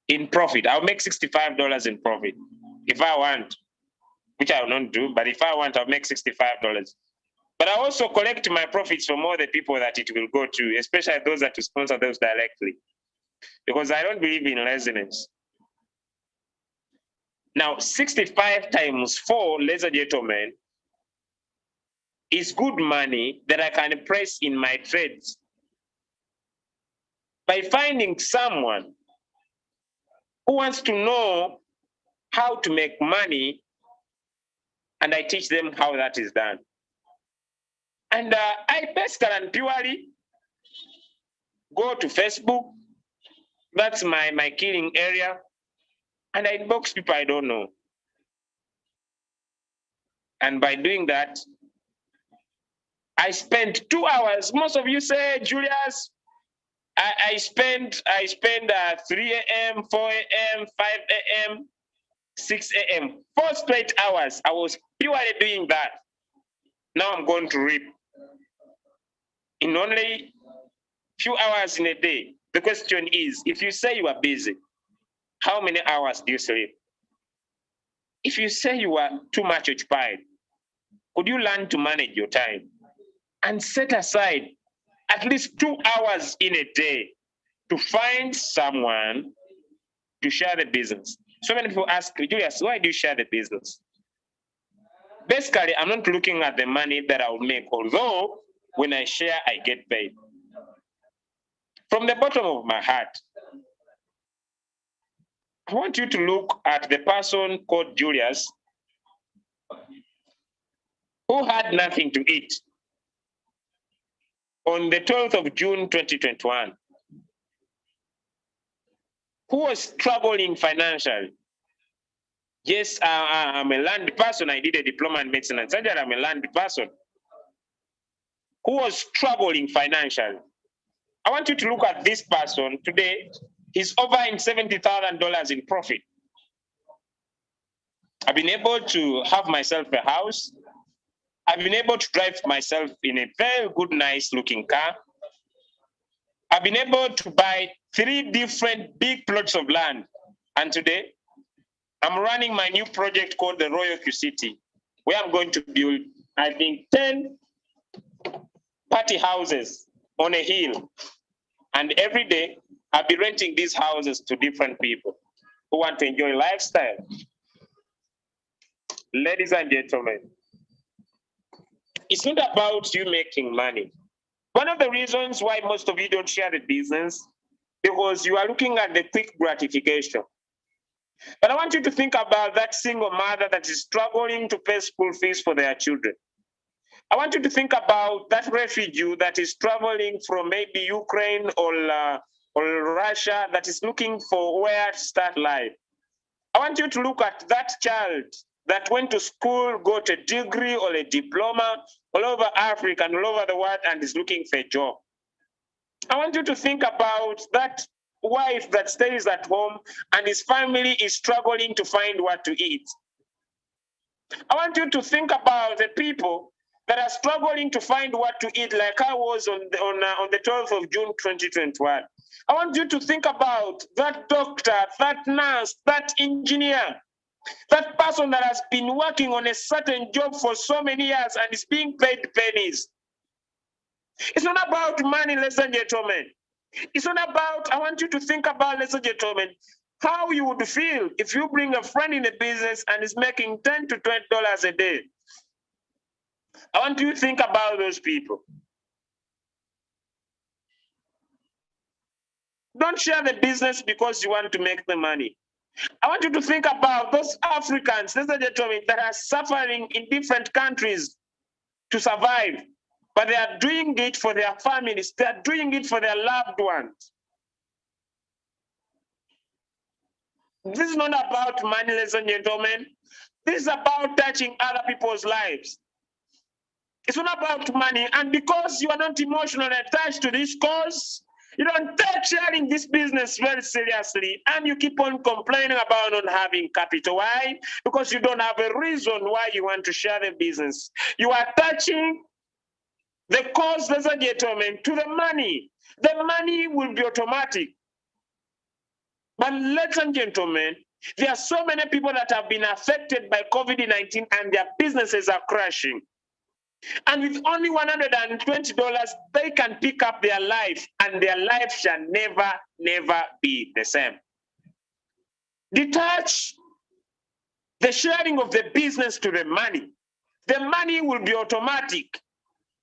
in profit. I'll make $65 in profit if I want, which I will not do, but if I want, I'll make $65. But I also collect my profits from all the people that it will go to, especially those that will sponsor those directly, because I don't believe in laziness. Now, 65 times 4, ladies and gentlemen, is good money that I can press in my trades by finding someone who wants to know how to make money, and I teach them how that is done. And I basically and purely go to Facebook. That's my killing area. And I inbox people I don't know. And by doing that, I spend 2 hours. Most of you say, Julius, I spend 3 a.m., 4 a.m., 5 a.m., 6 a.m. 4 straight hours. I was purely doing that. Now I'm going to reap. In only few hours in a day. The question is, if you say you are busy, how many hours do you sleep? If you say you are too much occupied, could you learn to manage your time and set aside at least 2 hours in a day to find someone to share the business? So many people ask me, Julius, why do you share the business? Basically, I'm not looking at the money that I will make, although when I share, I get paid. From the bottom of my heart, I want you to look at the person called Julius who had nothing to eat on the 12th of June, 2021, who was struggling financially. Yes, I'm a learned person. I did a diploma in medicine and surgery. I'm a learned person who was struggling financially. I want you to look at this person today. He's over in $70,000 in profit. I've been able to have myself a house. I've been able to drive myself in a very good, nice looking car. I've been able to buy 3 different big plots of land. And today, I'm running my new project called the Royal Q City, where I'm going to build, I think, 10 party houses on a hill. And every day, I'll be renting these houses to different people who want to enjoy lifestyle. Ladies and gentlemen, it's not about you making money. One of the reasons why most of you don't share the business, because you are looking at the quick gratification. But I want you to think about that single mother that is struggling to pay school fees for their children. I want you to think about that refugee that is traveling from maybe Ukraine or Russia that is looking for where to start life. I want you to look at that child that went to school, got a degree or a diploma all over Africa and all over the world and is looking for a job. I want you to think about that wife that stays at home and his family is struggling to find what to eat. I want you to think about the people that are struggling to find what to eat, like I was on the 12th of June 2021. I want you to think about that doctor, that nurse, that engineer, that person that has been working on a certain job for so many years and is being paid pennies. It's not about money, ladies and gentlemen. It's not about, I want you to think about, ladies and gentlemen, how you would feel if you bring a friend in a business and is making $10 to $20 a day. I want you to think about those people. Don't share the business because you want to make the money. I want you to think about those Africans, ladies and gentlemen, that are suffering in different countries to survive, but they are doing it for their families. They are doing it for their loved ones. This is not about money, ladies and gentlemen. This is about touching other people's lives. It's not about money. And because you are not emotionally attached to this cause, you don't take sharing this business very seriously, and you keep on complaining about not having capital. Why? Because you don't have a reason why you want to share the business. You are touching the cause, ladies and gentlemen, to the money. The money will be automatic. But ladies and gentlemen, there are so many people that have been affected by COVID-19 and their businesses are crashing. And with only $120, they can pick up their life and their life shall never, never be the same. Detach the sharing of the business to the money. The money will be automatic.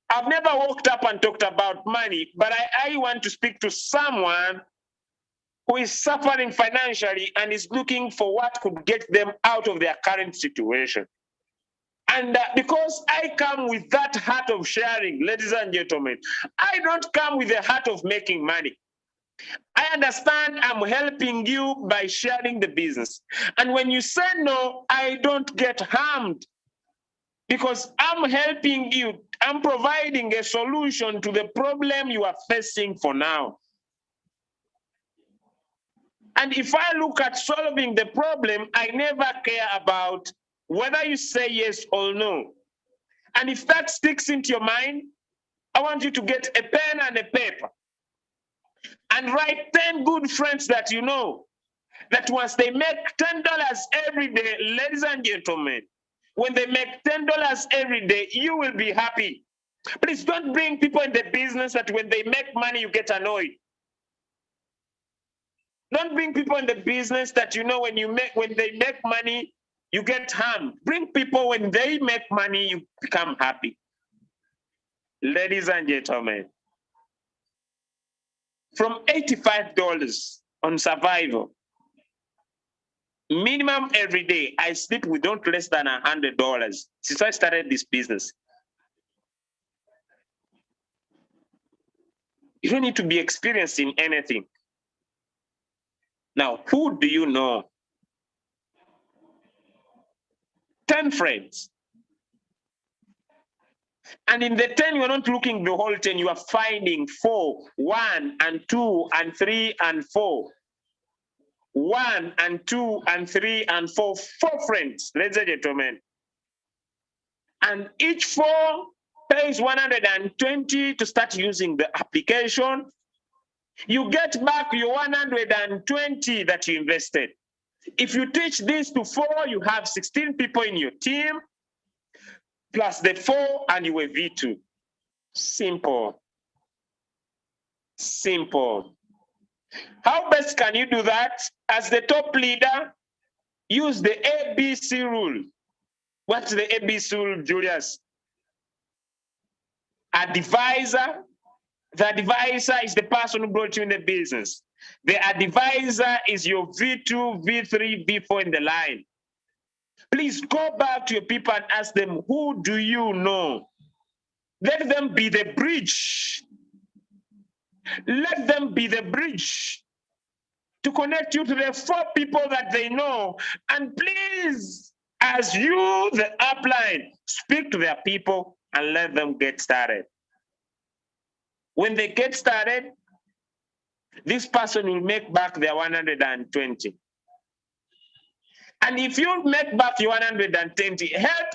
I've never walked up and talked about money, but I want to speak to someone who is suffering financially and is looking for what could get them out of their current situation. And because I come with that heart of sharing, ladies and gentlemen, I don't come with the heart of making money. I understand I'm helping you by sharing the business. And when you say no, I don't get harmed because I'm helping you. I'm providing a solution to the problem you are facing for now. And if I look at solving the problem, I never care about whether you say yes or no. And if that sticks into your mind, I want you to get a pen and a paper and write 10 good friends that you know, that once they make $10 every day, ladies and gentlemen, when they make $10 every day, you will be happy. Please don't bring people in the business that when they make money, you get annoyed. Don't bring people in the business that you know when they make money, you get harmed. Bring people when they make money, you become happy. Ladies and gentlemen, from $85 on survival, minimum every day, I sleep with not less than $100 since I started this business. You don't need to be experienced in anything. Now, who do you know? 10 friends. And in the 10, you're not looking the whole 10, you are finding 4, 1 and 2 and 3 and 4. 1 and 2 and 3 and 4, 4 friends, ladies and gentlemen. And each 4 pays $120 to start using the application. You get back your $120 that you invested. If you teach this to 4, you have 16 people in your team, plus the 4 and you have V2. Simple. Simple. How best can you do that? As the top leader, use the ABC rule. What's the ABC rule, Julius? Advisor. The advisor is the person who brought you in the business. The advisor is your V2, V3, V4 in the line. Please go back to your people and ask them, who do you know Let them be the bridge. Let them be the bridge to connect you to the 4 people that they know. And please, as you, the upline, speak to their people and let them get started. When they get started, this person will make back their 120. And if you make back your 120, help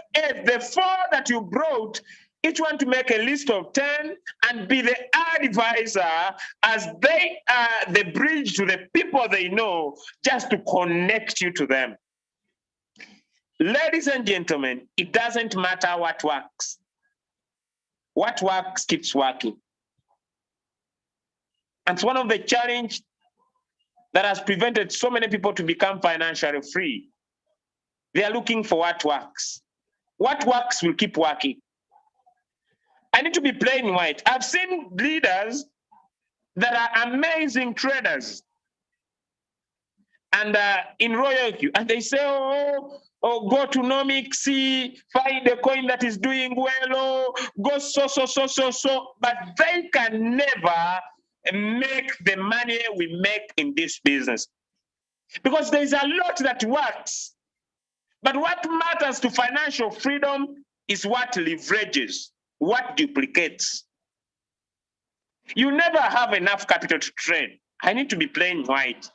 the 4 that you brought, each one to make a list of 10 and be the advisor as they are the bridge to the people they know, just to connect you to them. Ladies and gentlemen, it doesn't matter what works. What works keeps working. And it's one of the challenges that has prevented so many people to become financially free. They are looking for what works. What works will keep working. I need to be plain white. I've seen leaders that are amazing traders and in Royal Q, and they say, oh, go to Nomics, find a coin that is doing well, oh, go so, but they can never make the money we make in this business. Because there's a lot that works. But what matters to financial freedom is what leverages, what duplicates. You never have enough capital to trade. I need to be plain white.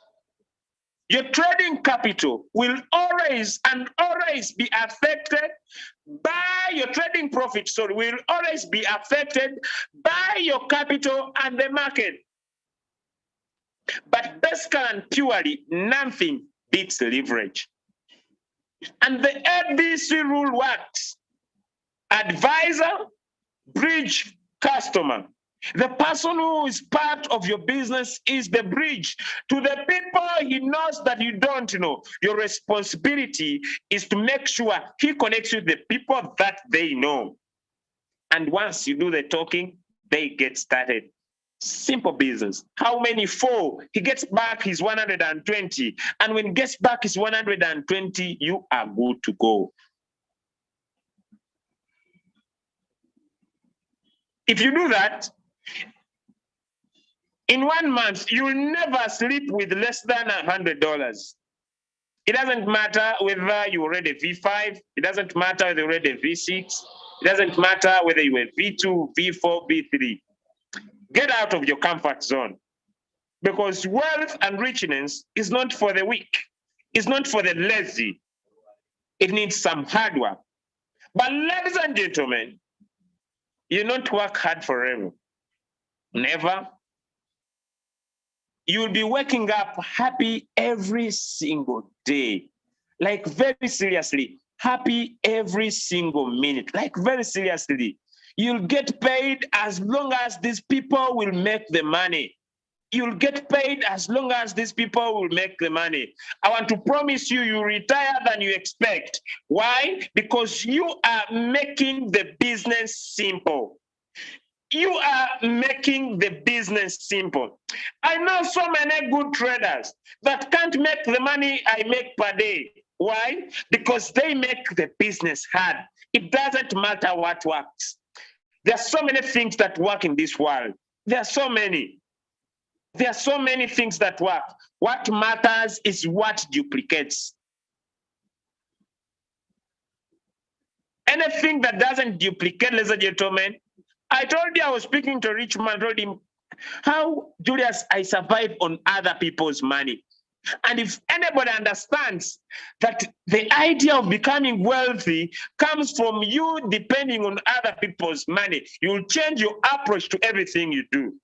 Your trading capital will always be affected by your trading profit, will always be affected by your capital and the market. But basically and purely, nothing beats leverage. And the ABC rule works. Advisor, bridge, customer. The person who is part of your business is the bridge to the people he knows that you don't know. Your responsibility is to make sure he connects you to the people that they know. And once you do the talking, they get started. Simple business. How many 4? He gets back his 120. And when he gets back his 120, you are good to go. If you do that, in 1 month, you will never sleep with less than $100. It doesn't matter whether you already V5. It doesn't matter whether you already V6. It doesn't matter whether you were V2, V4, V3. Get out of your comfort zone. Because wealth and richness is not for the weak. It's not for the lazy. It needs some hard work. But ladies and gentlemen, you don't work hard forever. Never. You'll be waking up happy every single day. Like very seriously, happy every single minute. Like very seriously. You'll get paid as long as these people will make the money. You'll get paid as long as these people will make the money. I want to promise you, you retire than you expect. Why? Because you are making the business simple. You are making the business simple. I know so many good traders that can't make the money I make per day. Why? Because they make the business hard. It doesn't matter what works. There are so many things that work in this world. There are so many. There are so many things that work. What matters is what duplicates. Anything that doesn't duplicate, ladies and gentlemen, I told you I was speaking to a rich man, told him, how, Julius, I survive on other people's money. And if anybody understands that the idea of becoming wealthy comes from you depending on other people's money, you'll change your approach to everything you do.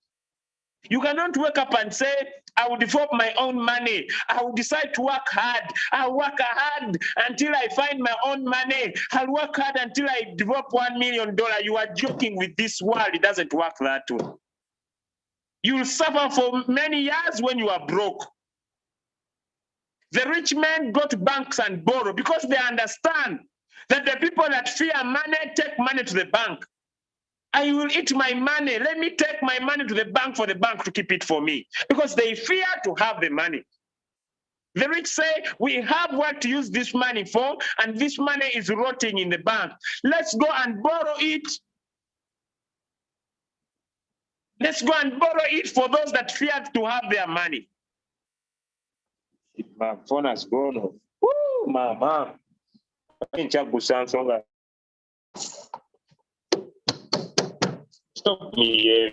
You cannot wake up and say, I will develop my own money. I will decide to work hard. I'll work hard until I find my own money. I'll work hard until I develop $1 million. You are joking with this world. It doesn't work that way. You'll suffer for many years when you are broke. The rich men go to banks and borrow because they understand that the people that fear money take money to the bank. I will eat my money. Let me take my money to the bank for the bank to keep it for me. Because they fear to have the money. The rich say, we have what to use this money for, and this money is rotting in the bank. Let's go and borrow it Let's go and borrow it for those that feared to have their money. My phone has gone off. Woo, mama. Stop me.